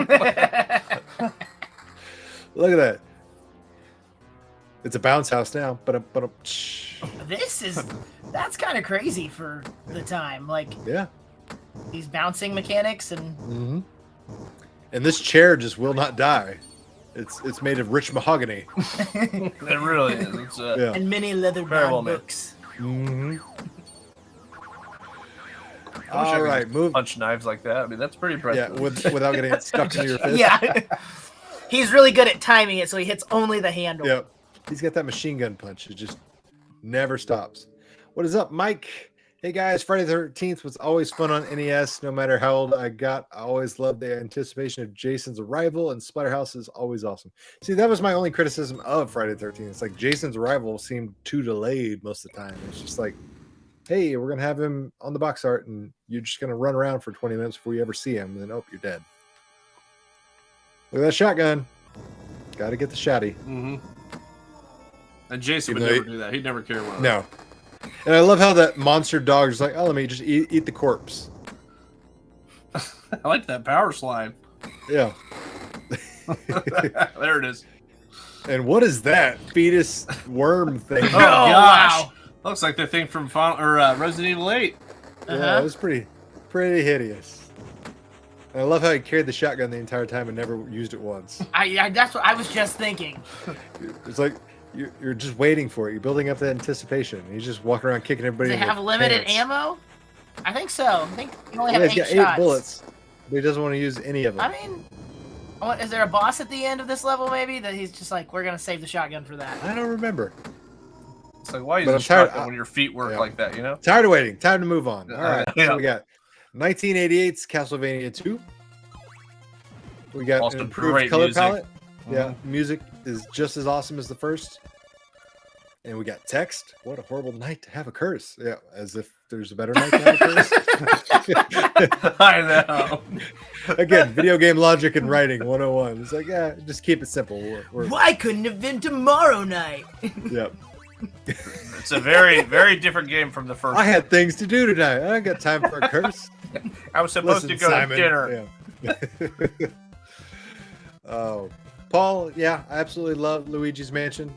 at that. It's a bounce house now. That's kind of crazy for the time. Like, these bouncing mechanics and and this chair just will not die. It's made of rich mahogany. It really is. It's, and many leather-bound books. All right, move. Punch knives like that. I mean, that's pretty impressive. Yeah, without getting it stuck into your fist. Yeah, he's really good at timing it, so he hits only the handle. Yep, he's got that machine gun punch. It just never stops. What is up, Mike? Hey guys, Friday the 13th was always fun on NES. No matter how old I got, I always loved the anticipation of Jason's arrival, and Splatterhouse is always awesome. See, that was my only criticism of Friday the 13th. It's like Jason's arrival seemed too delayed most of the time. It's just like, hey, we're going to have him on the box art, and you're just going to run around for 20 minutes before you ever see him, and then, you're dead. Look at that shotgun. Got to get the shotty. And Jason would never do that. He'd never care about No. And I love how that monster dog is like, let me just eat the corpse. I like that power slide. Yeah. There it is. And what is that fetus worm thing? Oh, gosh. Wow. Looks like the thing from Resident Evil 8. Yeah, it was pretty hideous. And I love how he carried the shotgun the entire time and never used it once. That's what I was just thinking. It's like you're just waiting for it. You're building up that anticipation. He's just walking around kicking everybody. Does it in have the limited pants. ammo? I think so. I think you only have Yeah, 8 he's got shots. 8 bullets, but he doesn't want to use any of them. I mean, is there a boss at the end of this level? Maybe that he's just like, we're gonna save the shotgun for that. I don't remember. It's like, why use But a I'm tired- shotgun when your feet work like that, you know? Tired of waiting. Time to move on. All right. Yeah. So we got 1988's Castlevania 2. We got Also an improved great color music. palette. Yeah, music is just as awesome as the first. And we got text. What a horrible night to have a curse. Yeah, as if there's a better night to have a curse. I know. Again, video game logic and writing 101. It's like, yeah, just keep it simple. Why couldn't have been tomorrow night? Yep. It's a very, very different game from the first. I had things to do tonight. I ain't got time for a curse. I was supposed to go to dinner. Yeah. Oh, Paul, yeah, I absolutely love Luigi's Mansion.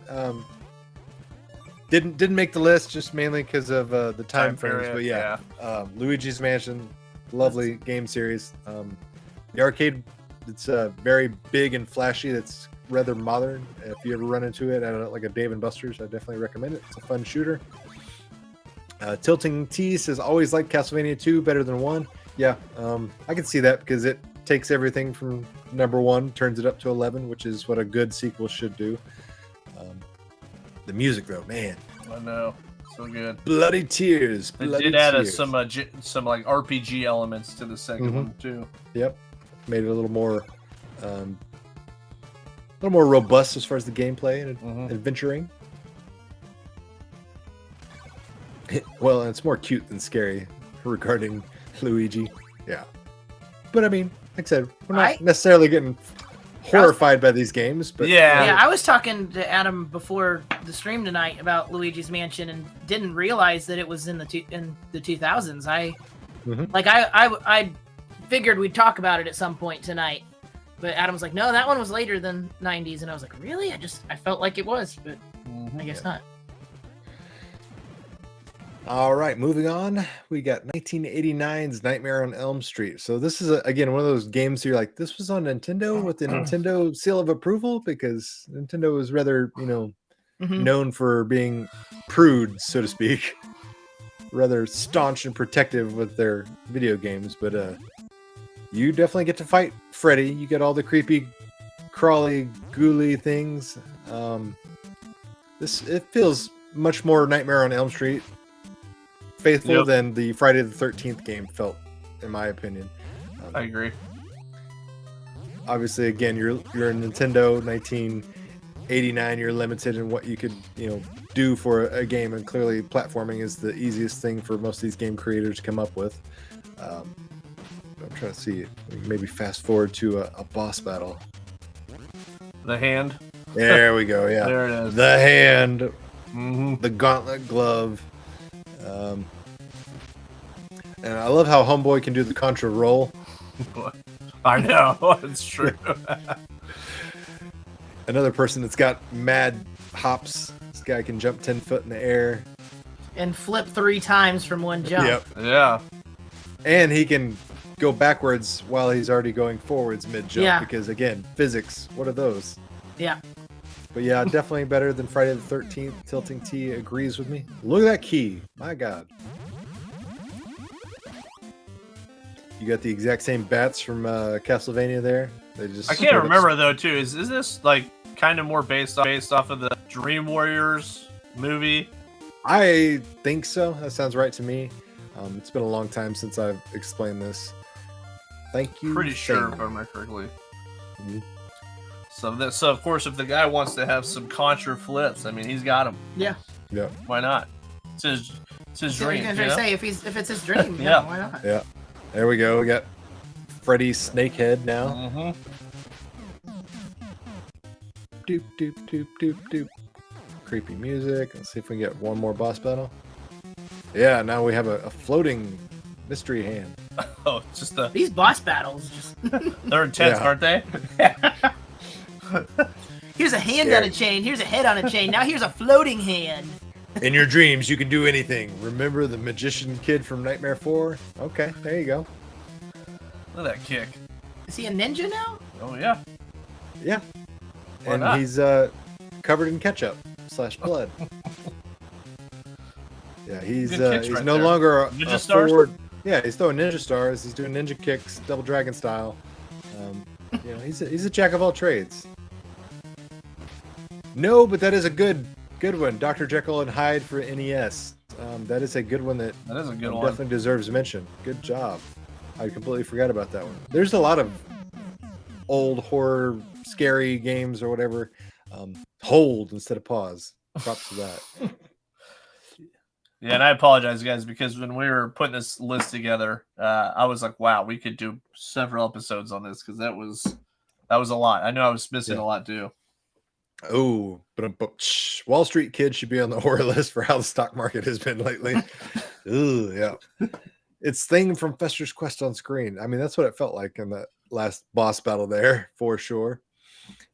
Didn't make the list just mainly because of the time frames, period, but yeah. Luigi's Mansion, lovely game series. The arcade, it's very big and flashy. That's rather modern. If you ever run into it at like a Dave and Buster's, I definitely recommend it. It's a fun shooter. Tilting T says always liked Castlevania 2 better than 1. Yeah, I can see that because it takes everything from number 1, turns it up to 11, which is what a good sequel should do. The music, though, man. I know, so good. Bloody tears. They Bloody did add tears. some like RPG elements to the 2nd one too. Yep, made it a little more robust as far as the gameplay and adventuring. Well, and it's more cute than scary regarding Luigi. Yeah, but I mean, like I said, we're not necessarily getting horrified by these games, but Yeah, I was talking to Adam before the stream tonight about Luigi's Mansion and didn't realize that it was in the 2000s. I figured we'd talk about it at some point tonight, but Adam was like, "No, that one was later than 90s," and I was like, "Really?" I felt like it was, but I guess not. All right, moving on. We got 1989's Nightmare on Elm Street. So this is again one of those games you're like, this was on Nintendo with the Nintendo seal of approval, because Nintendo is rather, known for being prude, so to speak, rather staunch and protective with their video games. But you definitely get to fight Freddy. You get all the creepy, crawly, ghouly things. It feels much more Nightmare on Elm Street faithful than the Friday the 13th game felt, in my opinion. I agree. Obviously, again, you're a Nintendo 1989. You're limited in what you could do for a game, and clearly platforming is the easiest thing for most of these game creators to come up with. I'm trying to see, maybe fast forward to a boss battle. The hand. There we go. Yeah, there it is. The hand. The gauntlet glove. And I love how Homeboy can do the contra roll. I know, it's true. Another person that's got mad hops. This guy can jump 10 foot in the air. And flip 3 times from one jump. Yep. Yeah. And he can go backwards while he's already going forwards mid-jump. Yeah. Because, again, physics, what are those? Yeah. But yeah, definitely better than Friday the 13th. Tilting T agrees with me. Look at that key. My God. You got the exact same bats from Castlevania there. They just I can't remember though too. Is this like kind of more based off of the Dream Warriors movie? I think so. That sounds right to me. It's been a long time since I've explained this. Thank you. Pretty sure, if I remember correctly. So of course, if the guy wants to have some contra flips, I mean, he's got them. Yeah. Yeah. Why not? It's his dream. I was gonna say if it's his dream, Yeah. why not? Yeah. There we go. We got Freddy's Snakehead now. Doop doop doop doop doop. Creepy music. Let's see if we can get one more boss battle. Yeah, now we have a floating mystery hand. Oh, it's just These boss battles they're intense, aren't they? Here's a hand on a chain, here's a head on a chain, now here's a floating hand. In your dreams, you can do anything. Remember the magician kid from Nightmare 4? Okay, there you go. Look at that kick. Is he a ninja now? Oh yeah. Yeah. Why And not? he's covered in ketchup / blood. Yeah, he's Good kicks he's right no there. longer Ninja a stars? forward. Yeah, he's throwing ninja stars. He's doing ninja kicks, double dragon style. You know, he's a jack of all trades. No, but that is a good one. Dr. Jekyll and Hyde for NES. That is a good one that is a good one. definitely deserves mention. Good job. I completely forgot about that one. There's a lot of old horror, scary games or whatever. Hold instead of pause. Props to that. Yeah, and I apologize, guys, because when we were putting this list together, I was like, "Wow, we could do several episodes on this," because that was a lot. I know I was missing a lot too. Oh, but Wall Street Kid should be on the horror list for how the stock market has been lately. Ooh, yeah. It's Thing from Fester's Quest on screen. I mean, that's what it felt like in that last boss battle there, for sure.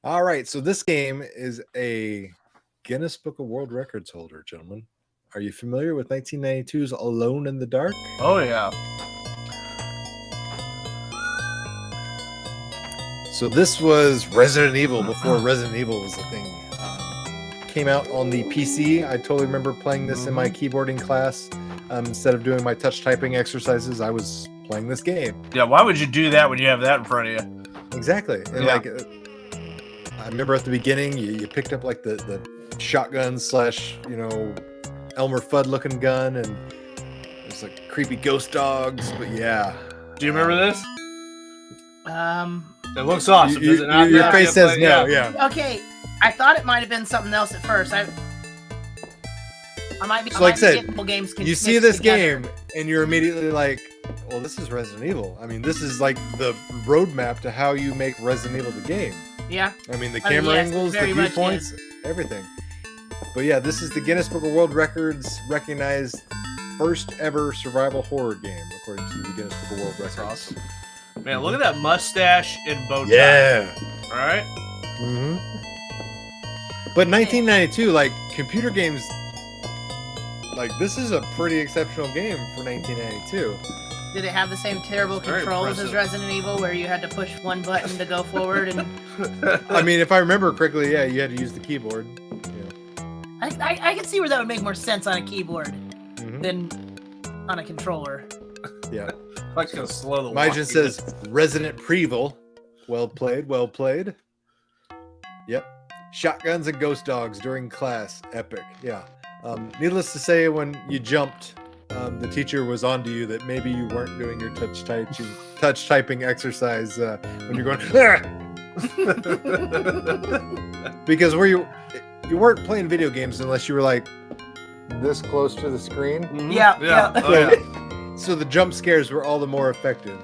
All right, so this game is a Guinness Book of World Records holder, gentlemen. Are you familiar with 1992's Alone in the Dark? Oh, yeah. So this was Resident Evil before Resident Evil was a thing. Came out on the PC. I totally remember playing this in my keyboarding class. Instead of doing my touch typing exercises, I was playing this game. Yeah, why would you do that when you have that in front of you? Exactly. And Yeah. like, I remember at the beginning, you picked up like the shotgun / Elmer Fudd looking gun, and there's like creepy ghost dogs. But yeah. Do you remember this? It looks awesome. Does it not? Your face says no. Yeah. Okay, I thought it might have been something else at first. I might be. So like I said, games you see this game and you're immediately like, well, this is Resident Evil. I mean, this is like the roadmap to how you make Resident Evil the game. Yeah. I mean, the camera angles, the viewpoints, everything. But yeah, this is the Guinness Book of World Records recognized first ever survival horror game, according to the Guinness Book of World Records. That's awesome. Man, look at that mustache and bow tie. Yeah. All right. Mm-hmm. But 1992, like computer games, like this is a pretty exceptional game for 1992. Did it have the same terrible Very controls impressive. as Resident Evil, where you had to push one button to go forward? And I mean, if I remember correctly, yeah, you had to use the keyboard. I can see where that would make more sense on a keyboard than on a controller. Yeah. Like gonna slow the Mine walk. just says Resident Previl. Well played, well played. Yep. Shotguns and ghost dogs during class. Epic. Yeah. Needless to say, when you jumped, the teacher was onto you that maybe you weren't doing your touch typing exercise when you're going. Because you weren't playing video games unless you were like this close to the screen. Yeah, yeah. Oh, yeah. So the jump scares were all the more effective.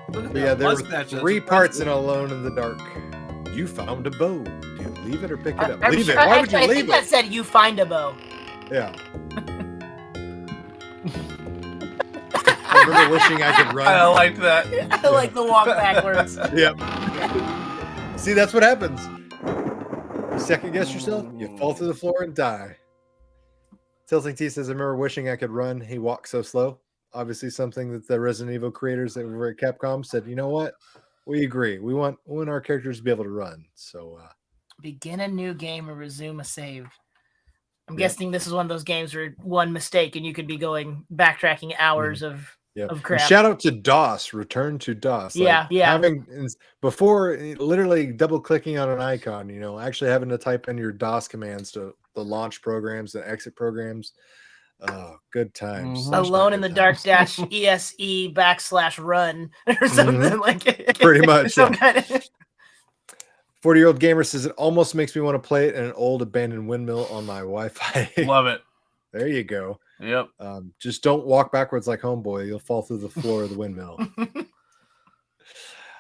But yeah, there were mustache, that's 3 parts in Alone in the Dark. You found a bow. Do you leave it or pick it up? I'm Leave sure- it. Why would you I leave think it? that said you find a bow. Yeah. I remember wishing I could run. I like that. I like the walk backwards. Yep. See, that's what happens. You second guess yourself, you fall through the floor and die. Tilting T says, I remember wishing I could run. He walked so slow. Obviously, something that the Resident Evil creators that were at Capcom said, you know what? We agree. We want our characters to be able to run. So, Begin a new game or resume a save. I'm guessing this is one of those games where one mistake and you could be backtracking hours of crap. And shout out to DOS, Return to DOS. Yeah, yeah. Before literally double clicking on an icon, actually having to type in your DOS commands to the launch programs and exit programs. Oh, good times. Alone in the Dark -ESE /run or something like it. Pretty much. Some Yeah. kind of 40-year-old gamer says it almost makes me want to play it in an old abandoned windmill on my Wi-Fi. Love it. There you go. Yep. Just don't walk backwards like Homeboy. You'll fall through the floor of the windmill.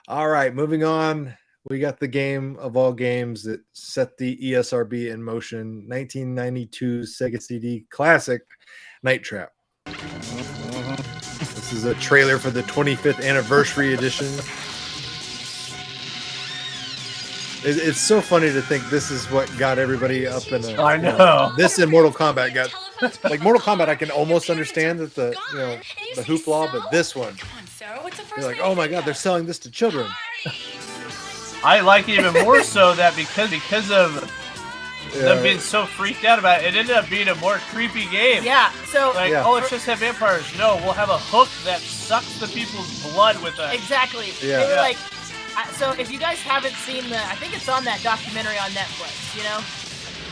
All right, moving on. We got the game of all games that set the ESRB in motion. 1992 Sega CD classic, Night Trap. This is a trailer for the 25th anniversary edition. It's so funny to think this is what got everybody up in a. I know. This and Mortal Kombat got like Mortal Kombat. I can almost understand that the hoopla, but this one, You're like, oh my god, they're selling this to children. I like it even more so that because of them being so freaked out about it, it ended up being a more creepy game. Yeah, so... Like, oh, let's just have vampires. No, we'll have a hook that sucks the people's blood with us. Exactly. Yeah. They were like... So if you guys haven't seen I think it's on that documentary on Netflix, you know?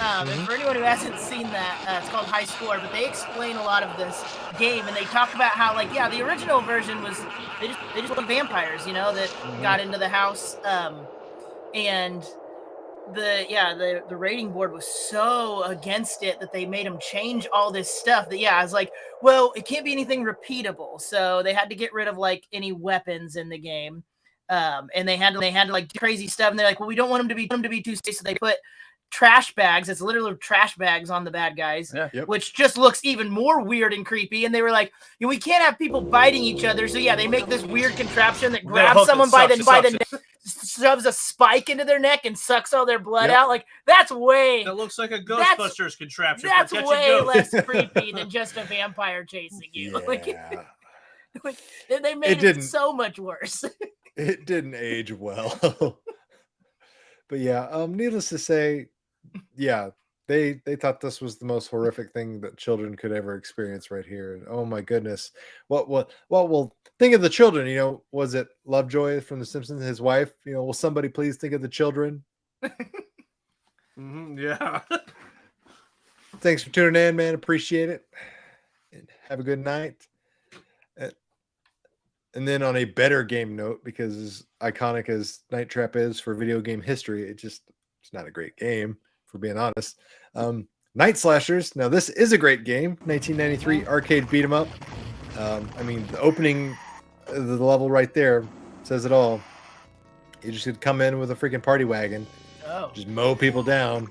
And for anyone who hasn't seen that, it's called High Score, but they explain a lot of this game, and they talk about how, like, yeah, the original version was, they just were vampires, you know, that got into the house, and the rating board was so against it that they made them change all this stuff that, I was like, well, it can't be anything repeatable, so they had to get rid of, like, any weapons in the game, and they had to like do crazy stuff, and they're like, well, we don't want them to be too safe, so they put trash bags. It's literally trash bags on the bad guys, which just looks even more weird and creepy. And they were like, we can't have people biting each other. So they make this weird contraption that grabs someone by the neck, shoves a spike into their neck, and sucks all their blood out. Like that looks like a Ghostbusters contraption. That's way less creepy than just a vampire chasing you. They made it so much worse. It didn't age well. But needless to say, they thought this was the most horrific thing that children could ever experience right here. And oh my goodness, well, think of the children. Was it Lovejoy from The Simpsons, his wife? Will somebody please think of the children? Yeah. Thanks for tuning in, man. Appreciate it. And have a good night. And then on a better game note, because as iconic as Night Trap is for video game history, it's not a great game, for being honest. Night Slashers. Now, this is a great game. 1993 arcade beat 'em up. The opening of the level right there says it all. You just could come in with a freaking party wagon, just mow people down,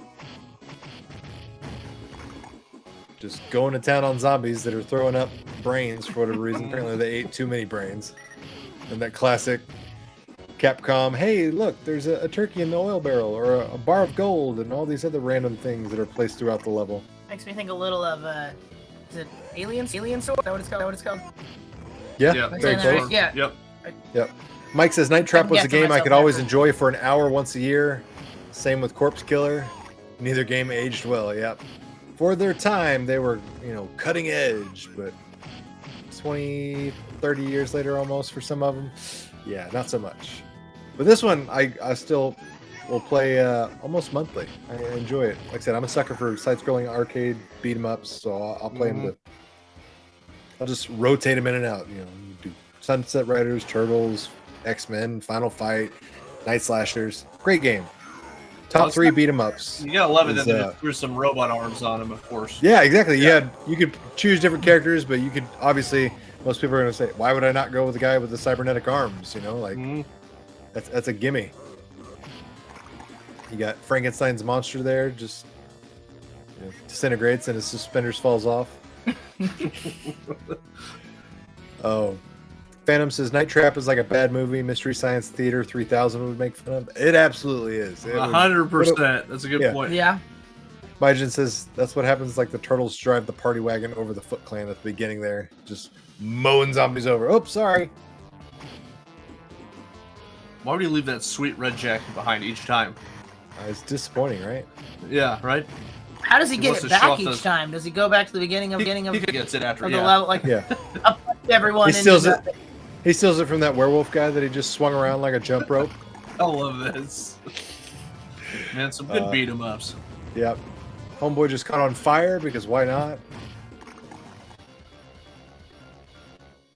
just going to town on zombies that are throwing up brains for whatever reason. Apparently they ate too many brains. And that classic Capcom, hey, look, there's a turkey in the oil barrel, or a bar of gold, and all these other random things that are placed throughout the level. Makes me think a little of, is it Alien Sword? Is that what it's called? Yeah, very close. Right? Yeah. Yep. Mike says Night Trap was a game I could always enjoy for an hour once a year. Same with Corpse Killer. Neither game aged well. Yep. For their time, they were, cutting edge, but 20, 30 years later almost for some of them, not so much. But this one, I still will play almost monthly. I enjoy it. Like I said, I'm a sucker for side-scrolling arcade beat-em-ups, so I'll play them. I'll just rotate them in and out. You do Sunset Riders, Turtles, X-Men, Final Fight, Night Slashers. Great game. Top 3 beat 'em ups. You gotta love it that they threw some robot arms on them, of course. Yeah, exactly. You could choose different characters, but you could obviously, most people are gonna say, why would I not go with the guy with the cybernetic arms? That's a gimme. You got Frankenstein's monster there, just disintegrates and his suspenders falls off. Oh. Phantom says Night Trap is like a bad movie. Mystery Science Theater 3000 would make fun of. It absolutely is. 100%. That's a good point. Yeah. Biden says that's what happens. Like the turtles drive the party wagon over the Foot Clan at the beginning there, just mowing zombies over. Oh, sorry. Why would you leave that sweet red jacket behind each time? It's disappointing, right? Yeah, right. How does he get it back each time? Does he go back to the beginning of? He gets it after the level, up everyone. He steals it. He steals it from that werewolf guy that he just swung around like a jump rope. I love this. Man, some good beat 'em ups. Yep. Homeboy just caught on fire because why not?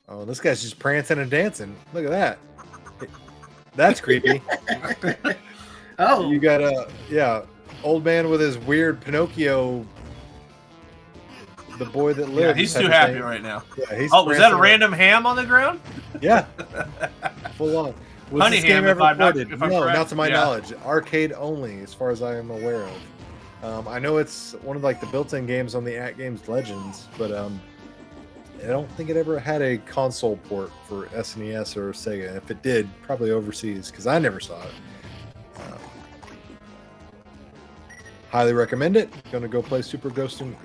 Oh, this guy's just prancing and dancing. Look at that. That's creepy. Oh. You got old man with his weird Pinocchio. The boy that lives. Yeah, he's too happy right now. Yeah, he's was that a random ham on the ground? Yeah. Full on. Was Honey this game ham, ever ported? if I'm No, correct. not to my knowledge. Arcade only, as far as I am aware of. I know it's one of the built-in games on the At Games Legends, but I don't think it ever had a console port for SNES or Sega. And if it did, probably overseas, because I never saw it. Highly recommend it. Gonna go play Super Ghouls and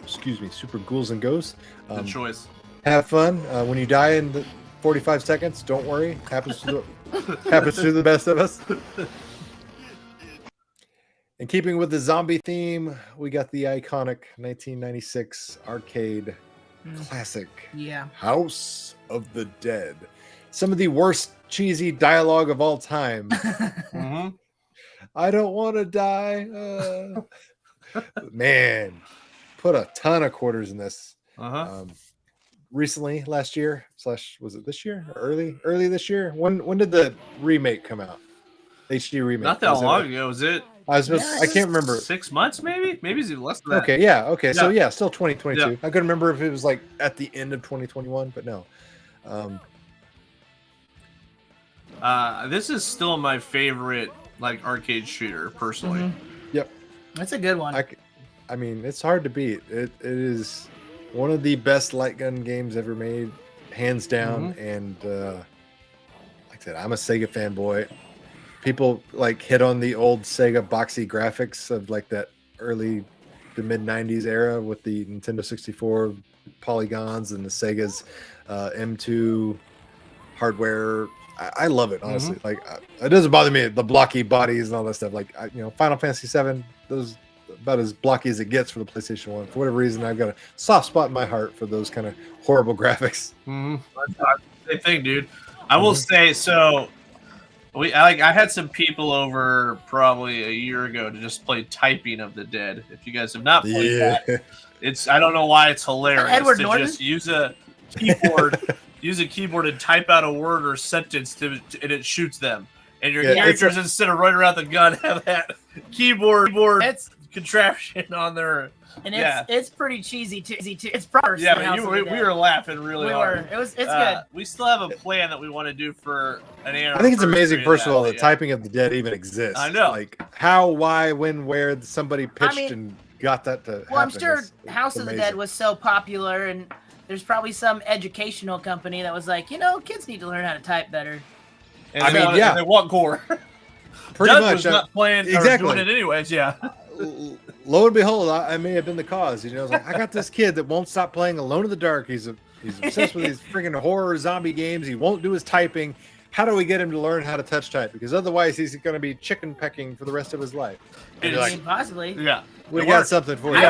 Ghosts. Good choice. Have fun. When you die in 45 seconds. Don't worry. Happens to the best of us. In keeping with the zombie theme, we got the iconic 1996 arcade classic, House of the Dead. Some of the worst cheesy dialogue of all time. I don't want to die. Man, put a ton of quarters in this. Recently, last year, / was it this year? Or early this year? When did the remake come out? HD remake. Not that long ago, was it? I can't remember. 6 months, maybe? Maybe it's even less than that. Okay, yeah, okay. So yeah, still 2022. Yeah. I couldn't remember if it was like at the end of 2021, but no. This is still my favorite like arcade shooter, personally. Yep. That's a good one. I mean, it's hard to beat. It is one of the best light gun games ever made, hands down. And like I said, I'm a Sega fanboy. People like hit on the old Sega boxy graphics of like that early to mid 90s era with the Nintendo 64 polygons and the Sega's M2 hardware. I love it, honestly. Like it doesn't bother me, the blocky bodies and all that stuff. Like Final Fantasy 7, those about as blocky as it gets for the PlayStation 1. For whatever reason, I've got a soft spot in my heart for those kind of horrible graphics. Same thing, dude. I will say so. I had some people over probably a year ago to just play Typing of the Dead. If you guys have not played that, I don't know why it's hilarious Edward to Norton? just use a keyboard and type out a word or sentence and it shoots them. And your characters, instead of running around the gun, have that keyboard contraption on their. And it's pretty cheesy too. It's proper. Yeah, but we were laughing really hard. It's good. We still have a plan that we want to do for an anniversary. I think it's amazing, first of all, that Typing of the Dead even exists. I know. Like how, why, when, where somebody pitched and got that to happen. Well, I'm sure House of the Dead was so popular, and there's probably some educational company that was like, kids need to learn how to type better. And they want gore. Pretty Doug much. was not playing or doing it anyways, yeah. Lo and behold, I may have been the cause. I was like, I got this kid that won't stop playing Alone in the Dark. He's obsessed with these freaking horror zombie games. He won't do his typing. How do we get him to learn how to touch type? Because otherwise, he's going to be chicken pecking for the rest of his life. Possibly. Yeah. We got something for you.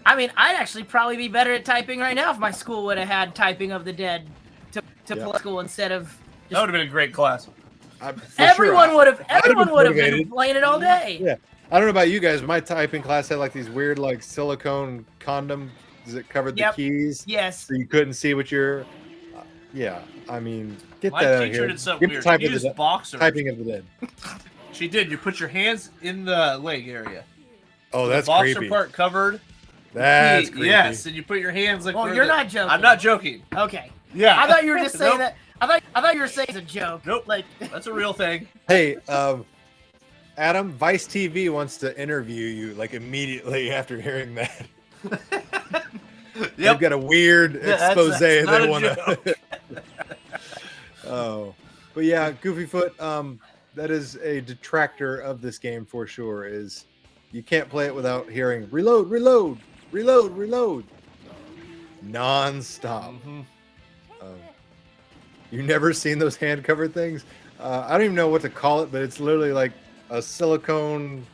I'd actually probably be better at typing right now if my school would have had Typing of the Dead to play school instead of. That would have been a great class. Everyone would have been playing it all day. Yeah. I don't know about you guys, but my typing class had like these weird like silicone condoms that covered the keys. Yes. So you couldn't see what you're. Yeah. I mean, get My that out teacher here. did something weird. She used boxers. Typing of the Dead. She did. You put your hands in the leg area. Oh, that's the boxer creepy. part covered. That's creepy. Yes, and you put your hands like. Oh, you're not joking. I'm not joking. Okay. Yeah. I thought you were just saying that. I thought you were saying it's a joke. Nope. Like that's a real thing. Hey, Adam, Vice TV wants to interview you like immediately after hearing that. They've got a weird expose they want to. Oh, but yeah, Goofy Foot. That is a detractor of this game for sure. Is you can't play it without hearing reload, reload, reload, reload, non-stop. You never seen those hand cover things? I don't even know what to call it, but it's literally like a silicone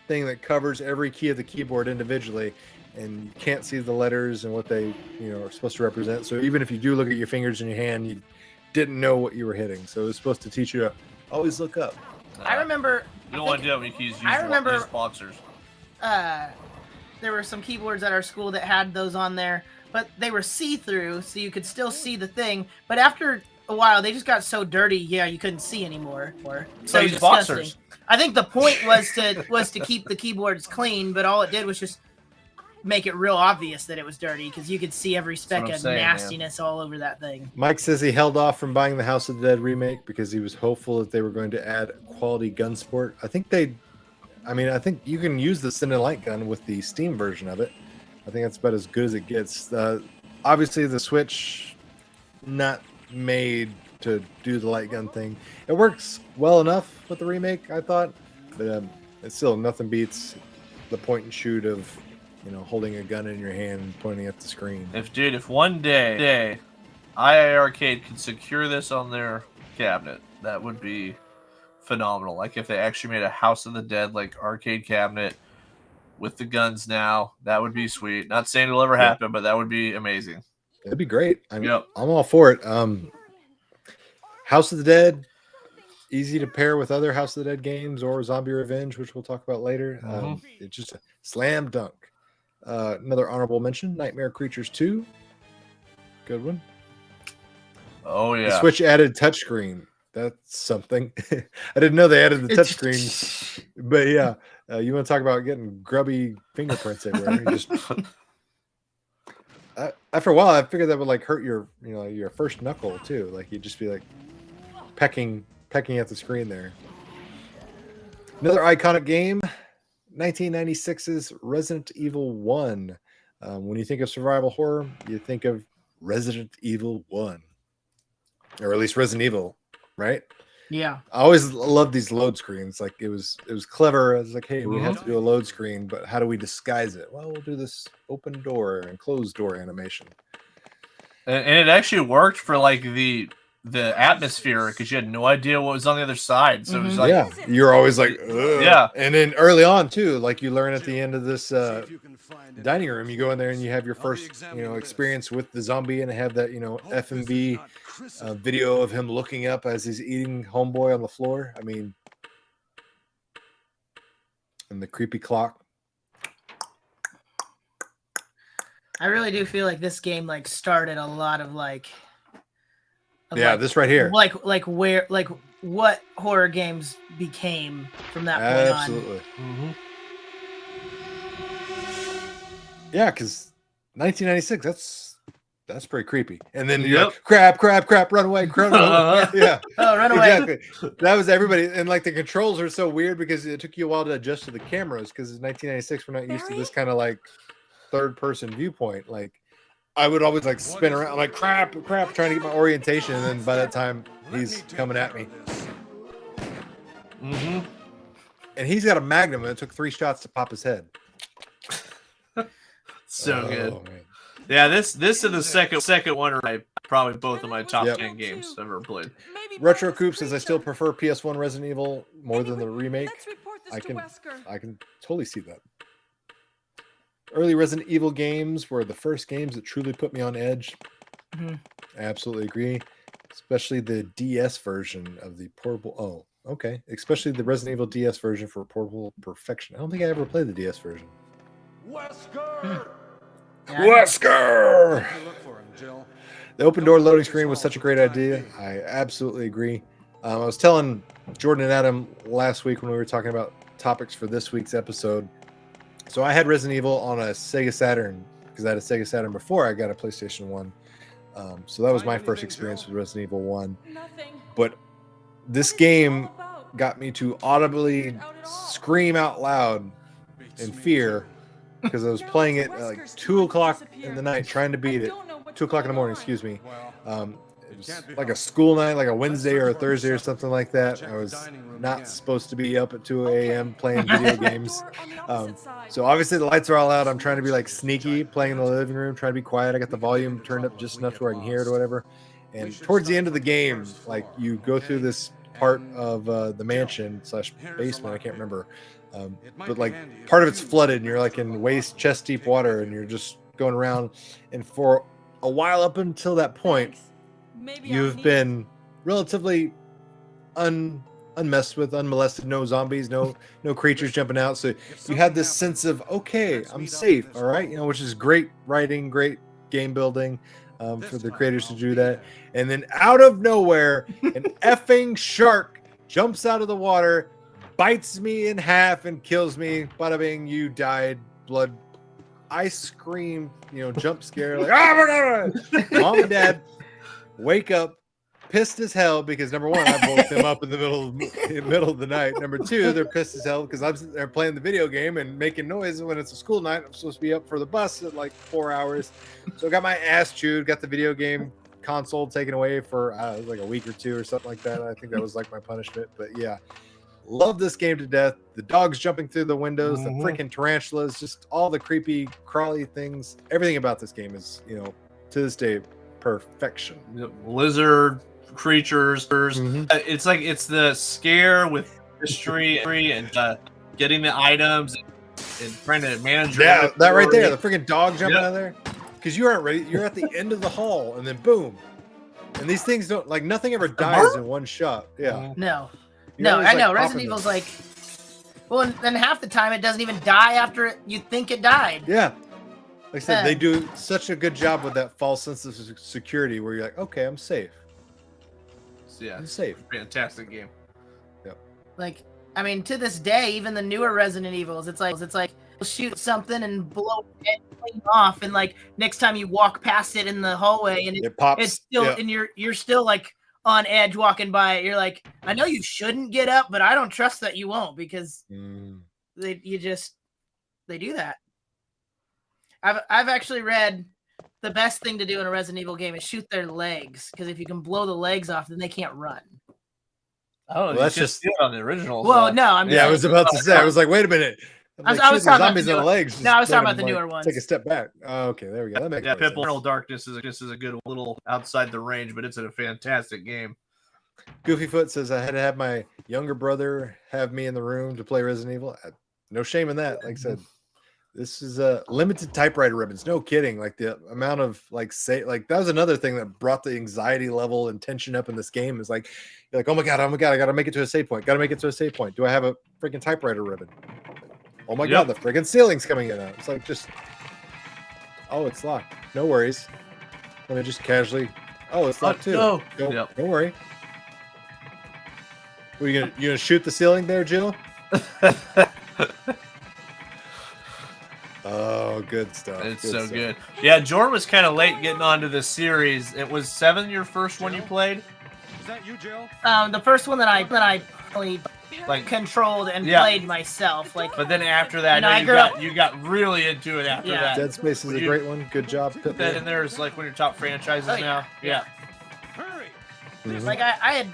thing that covers every key of the keyboard individually, and you can't see the letters and what they are supposed to represent. So even if you do look at your fingers in your hand, you didn't know what you were hitting. So it was supposed to teach you to always look up. I remember. You don't want to do it when you use boxers. There were some keyboards at our school that had those on there, but they were see-through, so you could still see the thing. But after a while, they just got so dirty, you couldn't see anymore. So use boxers. I think the point was to keep the keyboards clean, but all it did was just make it real obvious that it was dirty because you could see every speck of nastiness all over that thing. Mike says he held off from buying the House of the Dead remake because he was hopeful that they were going to add quality gun sport. I think you can use the Sin and Light gun with the Steam version of it. I think that's about as good as it gets. Obviously, the Switch not made to do the light gun thing. It works well enough with the remake, I thought, but it's still nothing beats the point and shoot of holding a gun in your hand and pointing at the screen. If one day II Arcade could secure this on their cabinet, that would be phenomenal. Like if they actually made a House of the Dead like arcade cabinet with the guns now, that would be sweet. Not saying it'll ever happen, but that would be amazing. It'd be great. I'm all for it. House of the Dead, easy to pair with other House of the Dead games or Zombie Revenge, which we'll talk about later. It's just a slam dunk. Another honorable mention, Nightmare Creatures 2. Good one. Oh, yeah. The Switch added touchscreen. That's something. I didn't know they added the touchscreen. But yeah, you want to talk about getting grubby fingerprints everywhere. You just... after a while, I figured that would like hurt your, your first knuckle too. Like you'd just be like pecking at the screen there. Another iconic game, 1996's Resident Evil 1. When you think of survival horror, you think of Resident Evil 1, or at least Resident Evil, right? Yeah. I always loved these load screens. Like it was clever. I was like, hey, we have to do a load screen, but how do we disguise it? Well, we'll do this open door and closed door animation. And it actually worked for like the atmosphere because you had no idea what was on the other side. So it was like, you're always like, ugh. Yeah. And then early on too, like you learn at the end of this dining room, you go in there and you have your first, experience with the zombie and have that, FMV video of him looking up as he's eating homeboy on the floor. I mean, and the creepy clock. I really do feel like this game like started a lot of this right here. Like what horror games became from that point on. Absolutely. Yeah, because 1996, that's pretty creepy. And then you're like, crap, run away, yeah. Oh, run away. Exactly. That was everybody. And like the controls are so weird because it took you a while to adjust to the cameras because in 1996, we're not used to this kind of like third person viewpoint. Like I would always like spin around like crap, trying to get my orientation. And then by that time he's coming at me. And he's got a Magnum and it took 3 shots to pop his head. So good. Man. Yeah, this and the second one are probably both of my top 10 games I've ever played. Retro Coop says I still prefer PS1 Resident Evil more than the remake. I can totally see that. Early Resident Evil games were the first games that truly put me on edge. I absolutely agree. Especially the DS version of the portable. Oh, okay. Especially the Resident Evil DS version for portable perfection. I don't think I ever played the DS version. Wesker! The open door loading screen was such a great idea. I absolutely agree. I was telling Jordan and Adam last week when we were talking about topics for this week's episode. So I had Resident Evil on a Sega Saturn because I had a Sega Saturn before I got a PlayStation 1. So that was my first experience with Resident Evil 1. But this game got me to audibly scream out loud in fear because I was playing it at like 2 o'clock in the night, trying to beat it. 2 o'clock in the morning, excuse me. It was like a school night, like a Wednesday or a Thursday or something like that. I was not supposed to be up at 2 a.m. playing video games. So obviously the lights are all out. I'm trying to be like sneaky, playing in the living room, trying to be quiet. I got the volume turned up just enough to where I can hear it or whatever. And towards the end of the game, like you go through this part of the mansion / basement, I can't remember. But like part of it's flooded and you're like in waist chest deep water and you're just going around. And for a while up until that point, you've been relatively unmessed with, unmolested, no zombies, no creatures jumping out. So you had this sense of, okay, I'm safe, all right, which is great writing, great game building for the creators to do that. And then out of nowhere, an effing shark jumps out of the water, bites me in half and kills me. Bada bing, you died. Blood. I screamed, jump scare, like, oh my God. Mom and Dad wake up pissed as hell because number one, I woke them up in the middle of the night. Number two, they're pissed as hell because I'm sitting there playing the video game and making noise when it's a school night. I'm supposed to be up for the bus at like 4 hours. So I got my ass chewed, got the video game console taken away for like a week or 2 or something like that. I think that was like my punishment. But yeah, love this game to death. The dogs jumping through the windows, the freaking tarantulas, just all the creepy crawly things. Everything about this game is, to this day, perfection. Lizard creatures. Mm-hmm. It's the scare with history and getting the items and trying to manage. Yeah, that right there, the freaking dog jumping out of there. Because you aren't ready. You're at the end of the hall, and then boom. And these things don't like nothing ever dies in one shot. Yeah. No. You No, always, I like, know. popping Resident Evil's like, well, and then half the time it doesn't even die after you think it died. Yeah. Like I said, Yeah. they do such a good job with that false sense of security where you're like, okay, I'm safe. Yeah, I'm safe. Fantastic game. Yep. Like, I mean, to this day, even the newer Resident Evils, it's like you'll shoot something and blow it clean off, and like next time you walk past it in the hallway, and it pops. It's still, yeah. and you're still like on edge walking by it. You're like, I know you shouldn't get up, but I don't trust that you won't because they do that. I've actually read the best thing to do in a Resident Evil game is shoot their legs, because if you can blow the legs off, then they can't run. Oh, Well, that's that's just just- on the original. Well, no, I'm Yeah, I was about to say. I was like, wait a minute. I was shoot, talking the about zombies the on the newer- legs. No, I was just talking let about the them, newer ones. Take a step back. Oh, okay, there we go. That makes yeah, more sense. Eternal Darkness is a good little outside the range, but it's a fantastic game. Goofyfoot says I had to have my younger brother have me in the room to play Resident Evil. No shame in that. Like I said, this is a limited typewriter ribbons. No kidding. Like the amount of that was another thing that brought the anxiety level and tension up in this game. Is like you're like, oh my god, I gotta make it to a save point. Gotta make it to a save point. Do I have a freaking typewriter ribbon? Oh my god, the freaking ceiling's coming in. It's like just it's locked. No worries. Let me just casually. Oh, it's locked too. No. Don't worry. What, you gonna shoot the ceiling there, Jill? Oh, good stuff. It's Good so stuff. good. Yeah, Jordan was kind of late getting onto this series. It was 7 your first one you played? Is that you, Jill? The first one that I played, Like controlled and Yeah. played myself. Like, But then after that, You know, I you grew got up- you got really into it after Yeah. that. Dead Space is a You- great one. Good job. Put that in there as like one of your top franchises Oh, yeah. now. Yeah. Mhm. like I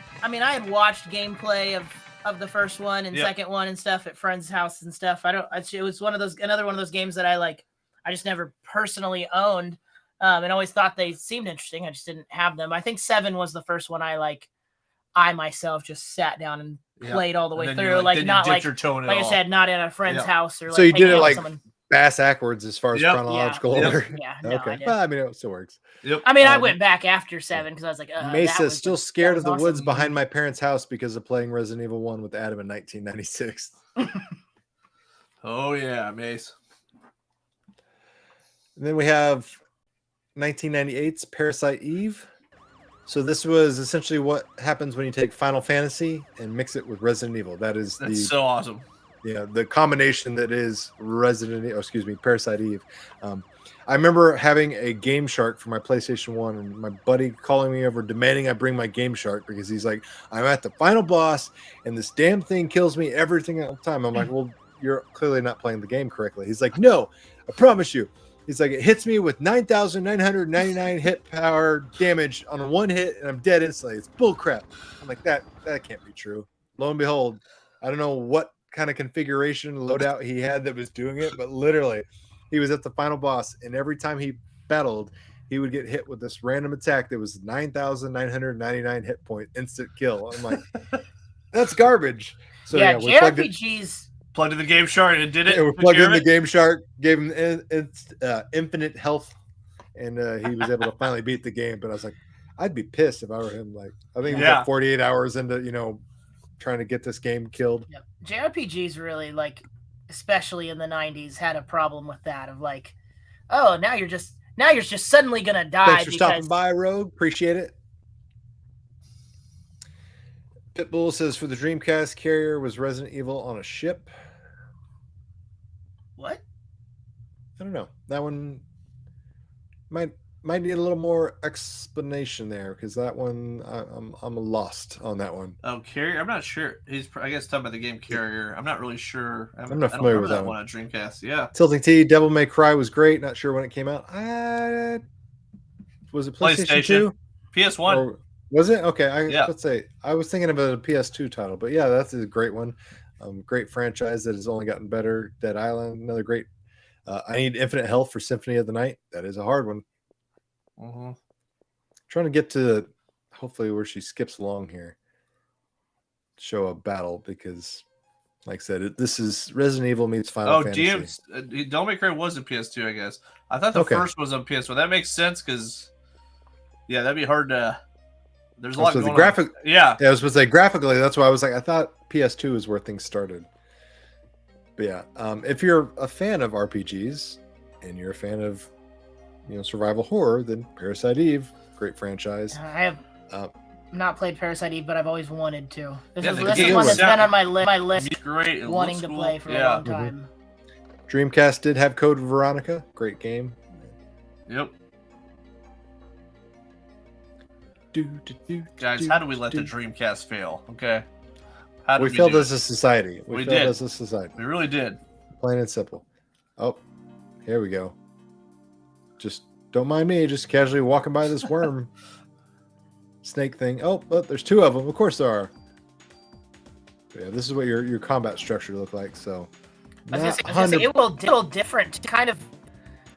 had watched gameplay of the first one and Yep. second one and stuff at friends' houses and stuff. It was another one of those games that I just never personally owned, and always thought they seemed interesting. I just didn't have them. I think 7 was the first one I myself just sat down and played all the way And then you, through. like, Like didn't not dip like your toe in it like I all. said, not in a friend's Yeah. house or. So you did hanging it out with like someone. bass backwards as far as Yep. chronological Yeah. order. Yeah, no, okay. I didn't. Well, I mean, it still works. Yep. I mean, I went back after 7 because I was like, Mace that says was still just- scared that of the was woods awesome. behind my parents' house because of playing Resident Evil 1 with Adam in 1996. Oh yeah, Mace. And then we have 1998's Parasite Eve. So this was essentially what happens when you take Final Fantasy and mix it with Resident Evil. That's so awesome. Yeah, the combination that is Parasite Eve. I remember having a Game Shark for my PlayStation 1 and my buddy calling me over demanding I bring my Game Shark because he's like, I'm at the final boss and this damn thing kills me every single time. I'm like, well, you're clearly not playing the game correctly. He's like, no, I promise you. He's like, it hits me with 9,999 hit power damage on one hit and I'm dead instantly. It's bull crap. I'm like, that can't be true. Lo and behold, I don't know what kind of configuration loadout he had that was doing it, but literally he was at the final boss and every time he battled, he would get hit with this random attack that was 9,999 hit point instant kill. I'm like, that's garbage. So yeah, we plugged it. JRPGs. Plugged in the Game Shark and did it. Yeah, we plugged in the Game Shark, gave him infinite health, and he was able to finally beat the game. But I was like, I'd be pissed if I were him. Like, I think he was like 48 hours into trying to get this game killed. Yep. JRPGs really especially in the 90s, had a problem with that of like, oh, now you're just suddenly gonna die. Thanks for stopping by, Rogue. Appreciate it. Pitbull says for the Dreamcast carrier was Resident Evil on a ship. What? I don't know. That one might need a little more explanation there because that one I'm lost on that one. Oh, carrier. I'm not sure. I guess talking about the game Carrier. I'm not really sure. I'm not familiar with that one on Dreamcast. Yeah. Tilting T, Devil May Cry was great. Not sure when it came out. Was it PlayStation 2? PS1. Or was it? Okay. Yeah. Let's say I was thinking of a PS2 title, but yeah, that's a great one. Great franchise that has only gotten better. Dead Island, another great. I Need Infinite Health for Symphony of the Night. That is a hard one. Mm-hmm. trying to get to hopefully where she skips along here. Show a battle because, like I said, this is Resident Evil meets Final Fantasy. Devil May Cry was a PS2, I guess. I thought the first was on PS1. That makes sense because, yeah, that'd be hard to. There's a lot going on. Yeah, I was supposed to say graphically. That's why I was like, I thought PS2 is where things started. But yeah, if you're a fan of RPGs and you're a fan of, survival horror, then Parasite Eve, great franchise. I have not played Parasite Eve, but I've always wanted to. This is game one that's been on my list. Great, wanting to play for a long time. Dreamcast did have Code Veronica, great game. Yep. Guys, how do we let the Dreamcast fail? Okay. How did we failed as a society. We failed did. as a society. We really did. Plain and simple. Oh, here we go. Just don't mind me, just casually walking by this worm snake thing. Oh, but there's two of them. Of course there are. But yeah, this is what your combat structure look like. So I was gonna say, it will different, kind of.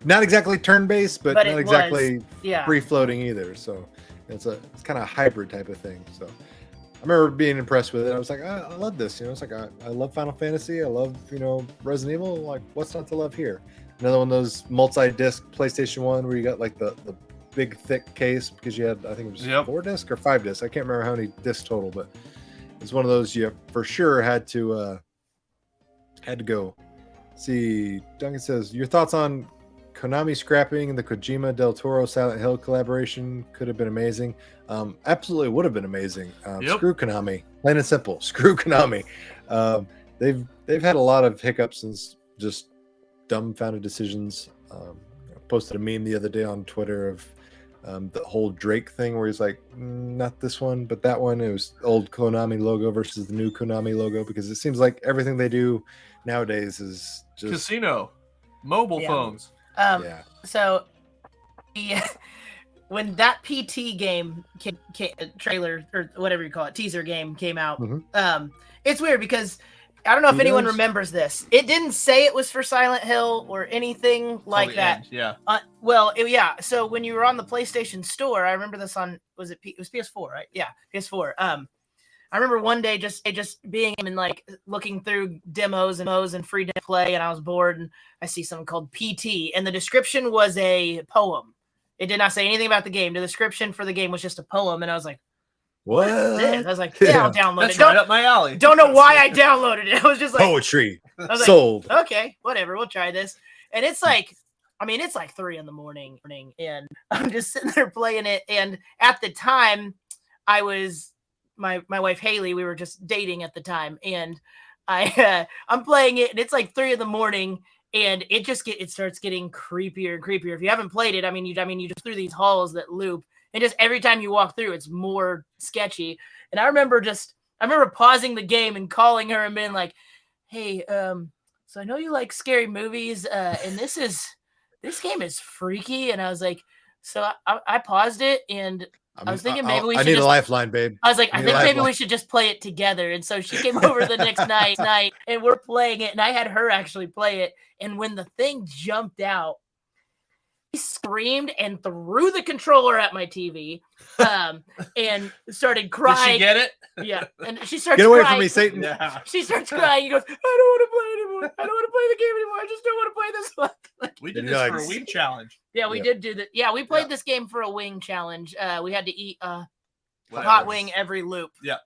Not exactly turn-based, but not exactly yeah. free-floating either. So it's kind of a hybrid type of thing. So I remember being impressed with it. I was like, I love this. It's like I love Final Fantasy. I love Resident Evil. Like, what's not to love here? Another one of those multi-disc PlayStation 1 where you got like the big thick case because you had, I think it was 4 disc or 5 discs. I can't remember how many discs total, but it's one of those you for sure had to go. See, Duncan says, your thoughts on Konami scrapping the Kojima Del Toro Silent Hill collaboration could have been amazing. Absolutely would have been amazing. Screw Konami, plain and simple. Screw Konami. They've had a lot of hiccups and just dumbfounded decisions. I posted a meme the other day on Twitter of the whole Drake thing where he's like, not this one, but that one. It was old Konami logo versus the new Konami logo because it seems like everything they do nowadays is just casino, mobile phones. So when that PT game trailer or whatever you call it, teaser game came out, it's weird because I don't know if anyone remembers this. It didn't say it was for Silent Hill or anything like that. Yeah. So when you were on the PlayStation Store, I remember this on it was PS4, right? Yeah, PS4. I remember one day just being and like looking through demos and free to play, and I was bored, and I see something called PT, and the description was a poem. It did not say anything about the game. The description for the game was just a poem, and I was like, "What is this?" I was like, "Yeah, I'll download That's it." Right up my alley. Don't know why I downloaded it. I was just like poetry. I was sold. Like, okay, whatever. We'll try this, and it's like. I mean, it's like 3 a.m, and I'm just sitting there playing it. And at the time, I was my wife Haley. We were just dating at the time, and I'm playing it, and it's like 3 a.m, and it starts getting creepier and creepier. If you haven't played it, I mean, you just through these halls that loop, and just every time you walk through, it's more sketchy. And I remember pausing the game and calling her and being like, "Hey, so I know you like scary movies, and this game is freaky." And I was like, so I paused it, and I was thinking maybe we should. I need a lifeline, babe. I was like, I think maybe we should just play it together. And so she came over the next night, and we're playing it, and I had her actually play it. And when the thing jumped out, he screamed and threw the controller at my TV, and started crying. Did she get it? Yeah, and she starts. Get away crying. from me, Satan! Yeah. She starts crying. He goes, "I don't want to play anymore. I don't want to play the game anymore. I just don't want to play this one." We did this for a wing challenge. Yeah, we did do that. Yeah, we played this game for a wing challenge. We had to eat a hot wing every loop. Yeah.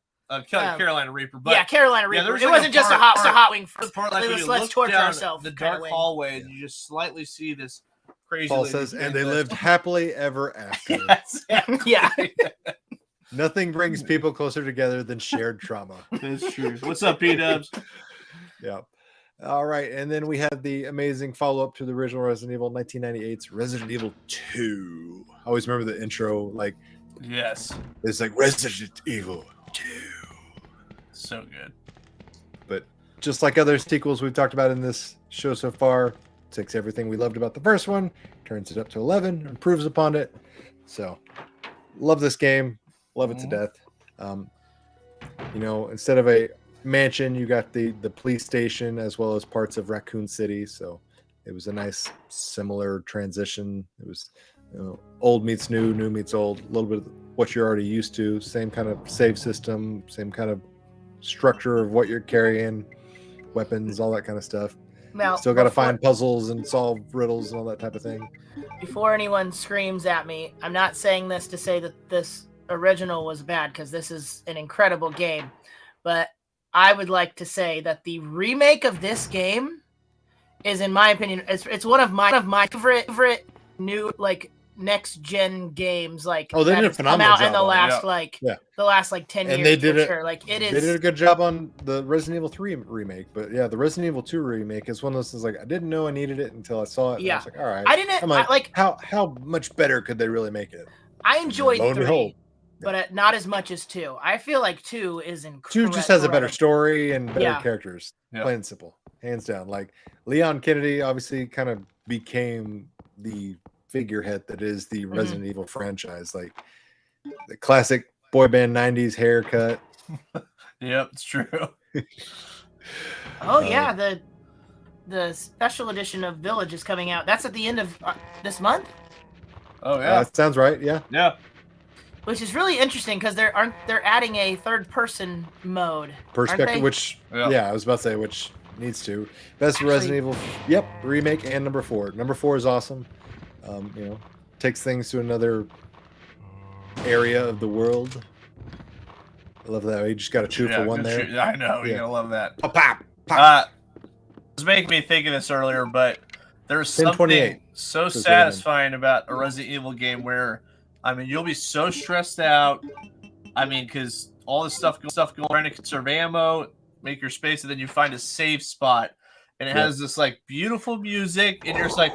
Carolina Reaper. But yeah, Carolina Reaper. It wasn't just a hot wing. Let's torture ourselves. The dark hallway, and you just slightly see this crazy. Paul says, and they lived happily ever after. Yes. Yeah. Nothing brings people closer together than shared trauma. That's true. What's up, P-Dubs? Yeah. All right. And then we have the amazing follow-up to the original Resident Evil, 1998's Resident Evil 2. I always remember the intro. Like, yes. It's like Resident Evil 2. So good. But just like other sequels we've talked about in this show so far, takes everything we loved about the first one, turns it up to 11, improves upon it. So, love this game. Love it to death. Instead of a mansion, you got the police station as well as parts of Raccoon City. So it was a nice similar transition. It was old meets new, new meets old. A little bit of what you're already used to. Same kind of save system, same kind of structure of what you're carrying, weapons, all that kind of stuff. Now, Still got to find puzzles and solve riddles and all that type of thing. Before anyone screams at me, I'm not saying this to say that this original was bad, because this is an incredible game. But I would like to say that the remake of this game is, in my opinion, it's one of my favorite new next gen games. Like, oh, they did a phenomenal job in the last the last 10 years. And they did it. Sure. Like, it is. They did a good job on the Resident Evil 3 remake, but yeah, the Resident Evil 2 remake is one of those things. Like, I didn't know I needed it until I saw it. And I was like, all right. I didn't. I'm like, how much better could they really make it? I enjoyed Lo and 3, behold. but not as much as 2. I feel like 2 is incredible. 2 just has a better story and better characters. Yeah. Plain and simple, hands down. Like, Leon Kennedy obviously kind of became the figurehead that is the Resident Evil franchise. Like, the classic boy band 90s haircut. Yep, it's true. Oh yeah, the special edition of Village is coming out. That's at the end of this month. Oh yeah, that sounds right. Yeah. Which is really interesting because they're adding a third person mode. Perspective, which I was about to say, which needs to. Best Resident Evil. Yep, remake and number 4. Number 4 is awesome. Takes things to another area of the world. I love that. You just got to chew for one there. I know. You're gonna love that. Pop. It was making me think of this earlier, but there's something 28. so satisfying about a Resident Evil game where, I mean, you'll be so stressed out. I mean, because all this stuff going, trying to conserve ammo, make your space, and then you find a safe spot, and it has this like beautiful music, and you're just like,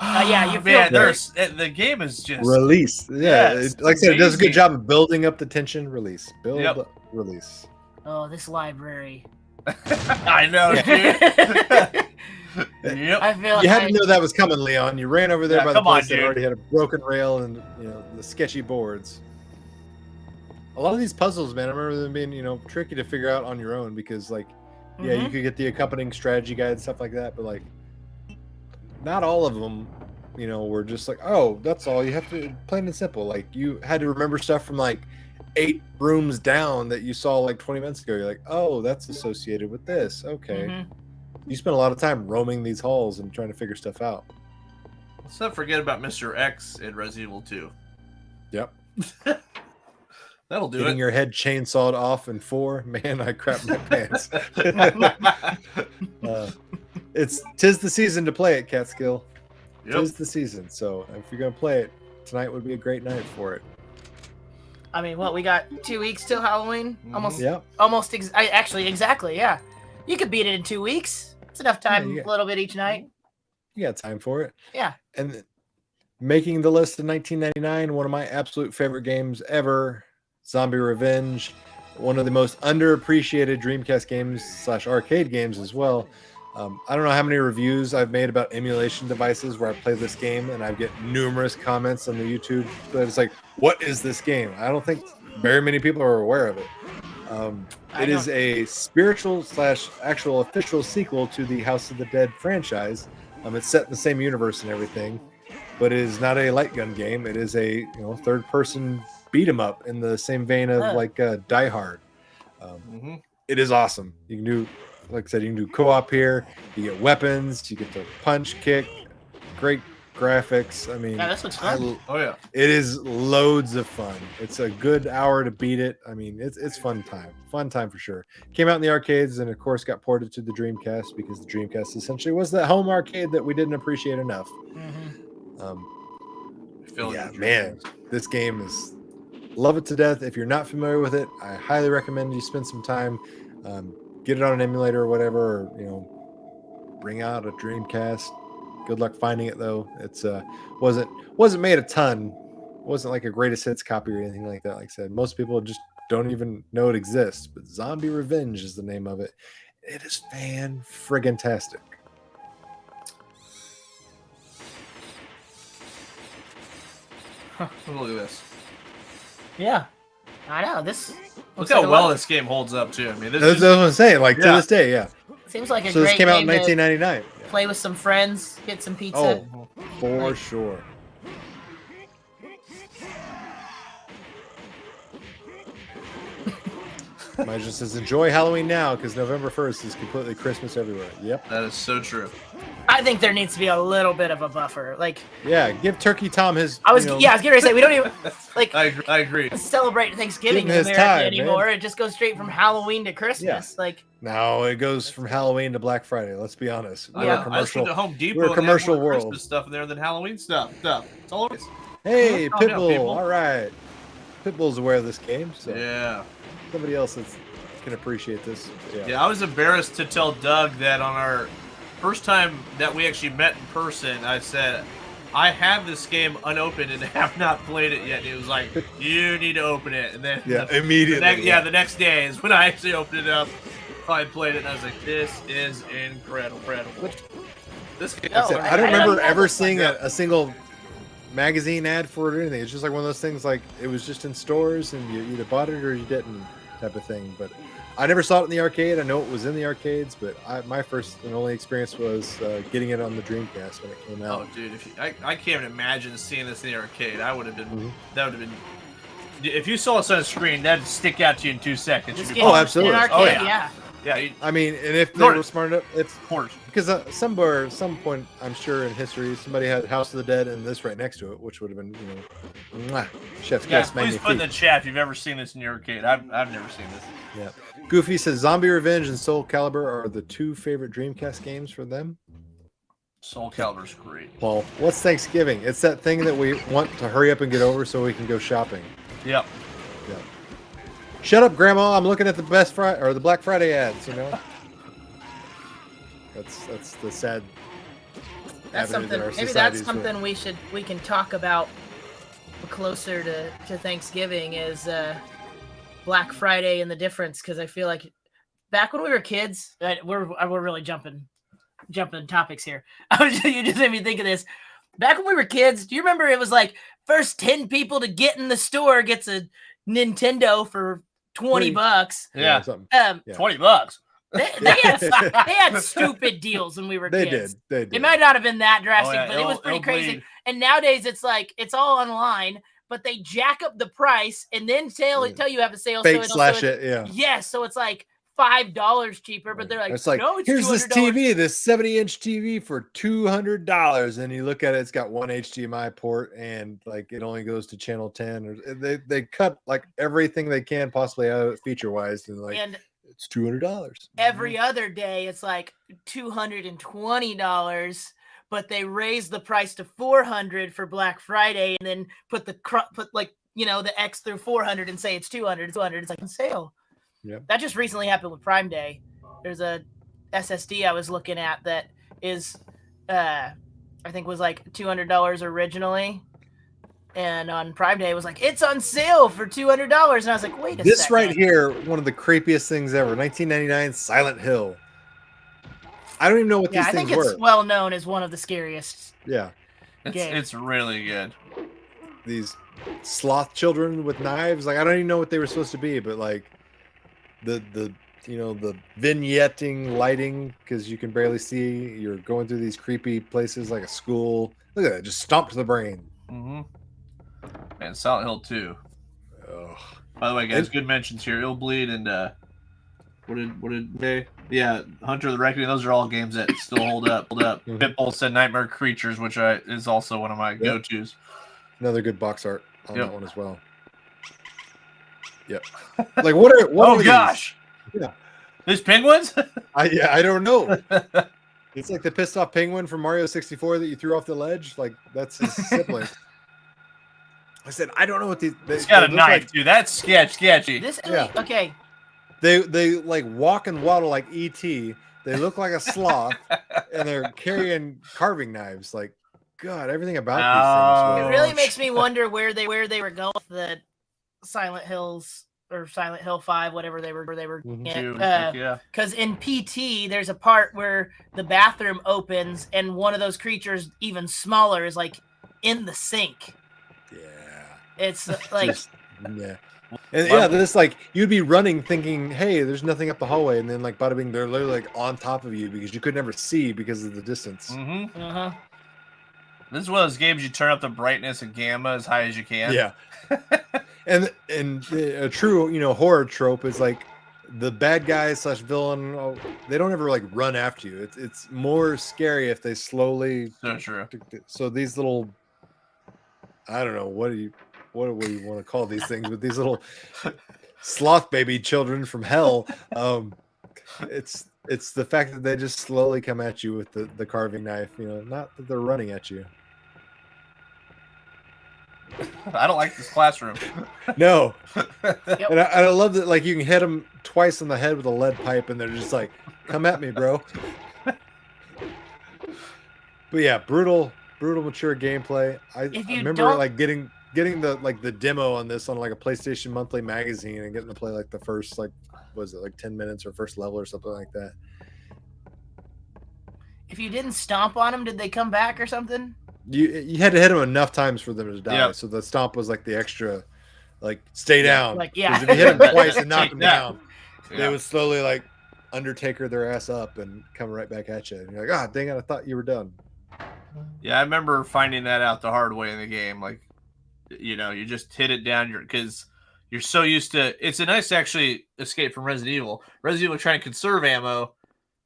you feel the game is just release. Yeah, like I said, it does a good job of building up the tension. Release, release. Oh, this library. I know, dude. Yep. I feel you had to know that was coming, Leon. You ran over there by the place that dude. already had a broken rail and the sketchy boards. A lot of these puzzles, man, I remember them being tricky to figure out on your own because you could get the accompanying strategy guide and stuff like that, but not all of them, were just like, oh, that's all you have to, plain and simple. Like, you had to remember stuff from 8 rooms down that you saw 20 minutes ago. You're like, oh, that's associated with this. Okay. You spent a lot of time roaming these halls and trying to figure stuff out. Let's not forget about Mr. X in Resident Evil 2. Yep. That'll do Getting it. your head chainsawed off in 4. Man, I crap my pants. Tis the season to play it, Catskill. Yep. Tis the season. So if you're going to play it, tonight would be a great night for it. I mean, we got 2 weeks till Halloween? Exactly, yeah. You could beat it in 2 weeks. It's enough time, a little bit each night. You got time for it. Yeah. And making the list in 1999, one of my absolute favorite games ever, Zombie Revenge. One of the most underappreciated Dreamcast games / arcade games as well. I don't know how many reviews I've made about emulation devices where I play this game and I get numerous comments on the YouTube, but it's like, what is this game? I don't think very many people are aware of it. It is a spiritual / actual official sequel to the House of the Dead franchise. It's set in the same universe and everything, but it is not a light gun game. It is a third person beat 'em up in the same vein of Die Hard. It is awesome. You can do, like I said, you can do co-op here. You get weapons. You get to punch, kick. Great graphics. I mean, this looks fun. It is loads of fun. It's a good hour to beat it. I mean, it's fun time for sure. Came out in the arcades and of course got ported to the Dreamcast because the Dreamcast essentially was that home arcade that we didn't appreciate enough. Man, this game is, love it to death. If you're not familiar with it, I highly recommend you spend some time, get it on an emulator or whatever, or bring out a Dreamcast. Good luck finding it though. It's wasn't made a ton. It wasn't like a greatest hits copy or anything like that. Like I said, most people just don't even know it exists. But Zombie Revenge is the name of it. It is fan-friggin-tastic. Look at this. Yeah, I know. This look how well this game holds up too. I mean, that's what I'm saying. Like to this day, yeah. Seems like a so great this came out in game 1999. Play with some friends, get some pizza. Oh, for sure. Mine just says enjoy Halloween now because November 1st is completely Christmas everywhere. Yep. That is so true. I think there needs to be a little bit of a buffer. Like, yeah, give Turkey Tom his. I was getting ready to say we don't even like. I agree. Celebrate Thanksgiving in his America time, anymore. man. It just goes straight from Halloween to Christmas. Like, no, it goes from Halloween to Black Friday. Let's be honest. We're a I commercial. to Home Depot. We're a commercial and have more world. Christmas stuff in there than Halloween stuff. It's all over. Hey, Calm down, Pitbull. people. All right, Pitbull's aware of this game, so Yeah. somebody else can appreciate this. Yeah, I was embarrassed to tell Doug that on our first time that we actually met in person, I said, I have this game unopened and have not played it yet. And he was like, you need to open it. And then immediately. The next day is when I actually opened it up, I played it, and I was like, this is incredible. This game, I don't remember ever seeing a single magazine ad for it or anything. It's just like one of those things like it was just in stores and you either bought it or you didn't type of thing. But I never saw it in the arcade. I know it was in the arcades, but my first and only experience was getting it on the Dreamcast when it came out. Oh, dude, I can't imagine seeing this in the arcade. I would have been, that would have been, if you saw this on a screen, that'd stick out to you in 2 seconds. Oh, absolutely. In arcade, yeah. Yeah, I mean, and if they were smart enough, it's course. Because somewhere, at some point, I'm sure in history, somebody had House of the Dead and this right next to it, which would have been, chef's kiss. Please put in the chat if you've ever seen this in your arcade. I've never seen this. Yeah. Goofy says Zombie Revenge and Soul Calibur are the 2 favorite Dreamcast games for them. Soul Calibur's great. Paul, what's Thanksgiving? It's that thing that we want to hurry up and get over so we can go shopping. Yep. Yep. Shut up, Grandma! I'm looking at the the Black Friday ads. That's the sad. that's avenue that something. our Maybe society's that's something we can talk about closer to Thanksgiving is Black Friday and the difference, because I feel like back when we were kids, we're really jumping topics here. You just made me think of this. Back when we were kids, do you remember it was like first 10 people to get in the store gets a Nintendo for $20? Yeah. $20. They had stupid deals when we were kids. They did. It might not have been that drastic, yeah, but it was pretty crazy. bleed. And nowadays it's like it's all online, but they jack up the price and then tell you have a sale. Fake so slash it, yeah. Yes, so it's like $5 cheaper, but they're like, It's like, no, it's here's this $200. TV, this 70-inch TV for $200, and you look at it, it's got one HDMI port, and like it only goes to channel 10. Or they cut like everything they can possibly out of it feature wise, and it's $200. Every other day it's like $220, but they raise the price to $400 for Black Friday, and then put the X through 400 and say it's $200. It's like on sale. Yeah. That just recently happened with Prime Day. There's a SSD I was looking at that is, I think was like $200 originally. And on Prime Day, it was like, it's on sale for $200. And I was like, wait a second. This right here, one of the creepiest things ever. 1999 Silent Hill. I don't even know what these I things think were. it's well known as one of the scariest. Yeah. It's really good. These sloth children with knives. Like, I don't even know what they were supposed to be, but like the vignetting lighting, because you can barely see. You're going through these creepy places like a school. Look at that, just stomp to the brain. Mm-hmm. And Silent Hill 2. By the way, guys, good mentions here. Ill Bleed and what did they? Yeah, Hunter of the Reckoning. Those are all games that still hold up. Mm-hmm. Pitbull said Nightmare Creatures, which is also one of my go-tos. Another good box art on Yep. that one as well. Yep. Like what are gosh. These? Yeah. These penguins? I don't know. It's like the pissed off penguin from Mario 64 that you threw off the ledge. Like that's his sibling. I said I don't know what these. It's got a knife, dude. That's sketchy. Okay. They like walk and waddle like ET. They look like a sloth, and they're carrying carving knives. Like, God, everything about these things. It really makes me wonder where they were going with the Silent Hills or Silent Hill 5, whatever they were. Because in PT, there's a part where the bathroom opens and one of those creatures, even smaller, is like in the sink. Yeah. It's like. Yeah. And this like you'd be running thinking, hey, there's nothing up the hallway, and then like bada bing, they're literally like on top of you because you could never see because of the distance. Mm-hmm. Uh-huh. This is one of those games you turn up the brightness and gamma as high as you can. Yeah. and a true horror trope is like the bad guy / villain, they don't ever like run after you. It's more scary if they slowly. So true. So these little, I don't know what do you want to call these things, but these little sloth baby children from hell. It's the fact that they just slowly come at you with the carving knife. Not that they're running at you. I don't like this classroom. No. And I love that, like, you can hit them twice in the head with a lead pipe and they're just like, come at me, bro. But yeah, brutal, mature gameplay. I remember like getting the demo on this on like a PlayStation Monthly magazine and getting to play like the first, like, was it like 10 minutes or first level or something like that. If you didn't stomp on them, did they come back or something? You had to hit them enough times for them to die. Yep. So the stomp was like the extra, like, stay down. Like, yeah. 'Cause if you hit them twice and knock them down, they would slowly like Undertaker their ass up and come right back at you. And you're like, ah, dang it, I thought you were done. Yeah, I remember finding that out the hard way in the game. Like, you just hit it down because you're so used to. It's a nice actually escape from Resident Evil. Resident Evil trying to conserve ammo.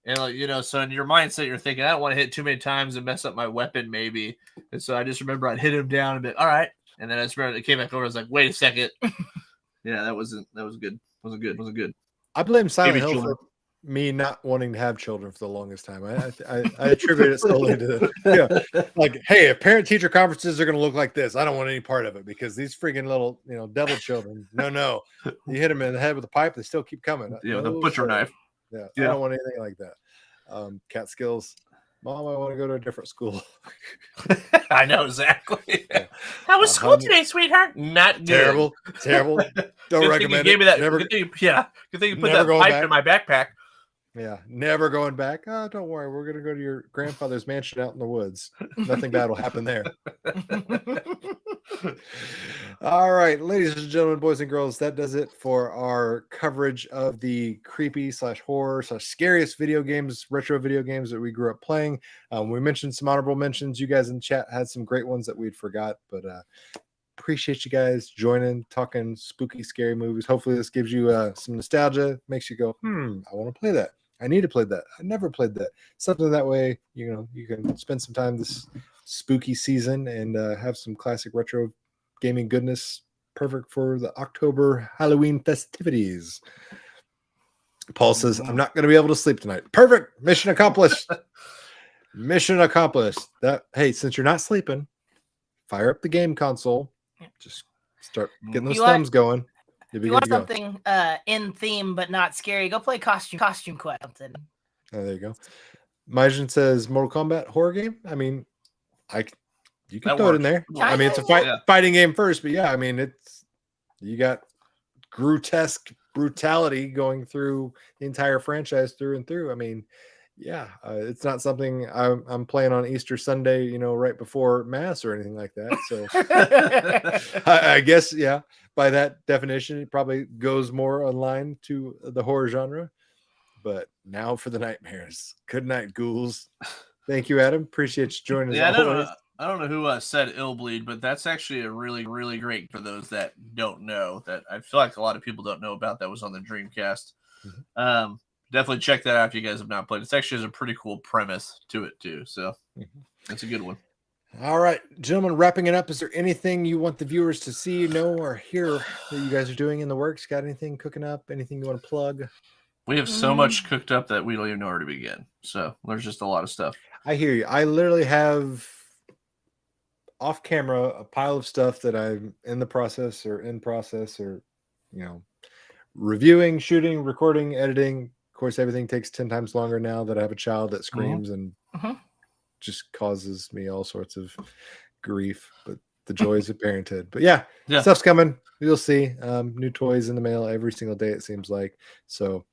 And, like, so in your mindset, you're thinking, I don't want to hit too many times and mess up my weapon, maybe. And so I just remember I'd hit him down a bit. All right. And then I just remember it came back over. I was like, wait a second. Yeah, that was good. Wasn't good. I blame Silent Hill for me not wanting to have children for the longest time. I attribute it solely to, like, hey, if parent-teacher conferences are going to look like this, I don't want any part of it because these freaking little, devil children, no. You hit them in the head with a pipe, they still keep coming. Yeah, the butcher knife. Yeah, I don't want anything like that. Cat skills. Mom, I want to go to a different school. I know exactly. How was school today, sweetheart? Not good. Terrible. Don't recommend it. Gave me that. Good thing you put that pipe in my backpack. Yeah, never going back. Oh, don't worry. We're going to go to your grandfather's mansion out in the woods. Nothing bad will happen there. All right, ladies and gentlemen, boys and girls, that does it for our coverage of the creepy / horror / scariest video games, retro video games that we grew up playing. We mentioned some honorable mentions. You guys in chat had some great ones that we'd forgot, but appreciate you guys joining, talking spooky, scary movies. Hopefully this gives you some nostalgia, makes you go, I want to play that. I need to play that. I never played that. Something that way, you can spend some time this spooky season and have some classic retro gaming goodness, perfect for the October Halloween festivities. Paul says, I'm not going to be able to sleep tonight. Perfect. Mission accomplished. Mission accomplished. Hey, since you're not sleeping, fire up the game console. Just start getting those thumbs going. If you want something in theme but not scary, go play Costume Quest. Oh, there you go. Majin says Mortal Kombat horror game. I mean, you can throw it in there. I mean, it's a fighting game first, but yeah, I mean, you got grotesque brutality going through the entire franchise through and through. I mean, yeah, it's not something I'm playing on Easter Sunday, right before Mass or anything like that. So I guess, yeah, by that definition, it probably goes more online to the horror genre. But now for the nightmares. Good night, ghouls. Thank you, Adam. Appreciate you joining us. I don't know who said Illbleed, but that's actually a really, really great for those that don't know. That I feel like a lot of people don't know about. That was on the Dreamcast. Mm-hmm. Definitely check that out if you guys have not played. It's actually a pretty cool premise to it too. So that's a good one. All right, gentlemen, wrapping it up. Is there anything you want the viewers to see, know, or hear that you guys are doing in the works? Got anything cooking up? Anything you want to plug? We have so much cooked up that we don't even know where to begin. So there's just a lot of stuff. I hear you. I literally have off camera a pile of stuff that I'm in process or reviewing, shooting, recording, editing. Of course, everything takes 10 times longer now that I have a child that screams and just causes me all sorts of grief, but the joys of parenthood. But yeah, stuff's coming. You'll see new toys in the mail every single day, it seems like. So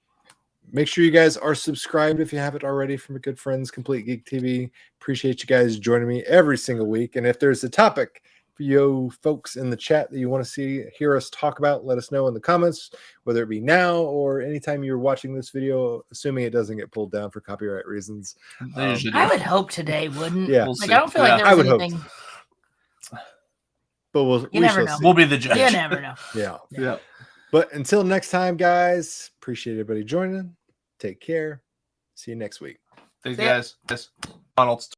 make sure you guys are subscribed if you haven't already from your good friends, Complete Geek TV. Appreciate you guys joining me every single week. And if there's a topic for you folks in the chat that you want to hear us talk about, let us know in the comments, whether it be now or anytime you're watching this video, assuming it doesn't get pulled down for copyright reasons. I would hope today wouldn't. Yeah. I don't feel like there was anything. But you never know. We'll be the judge. You never know. Yeah. But until next time, guys, appreciate everybody joining. Take care. See you next week. Thanks, guys. Yes. Donald's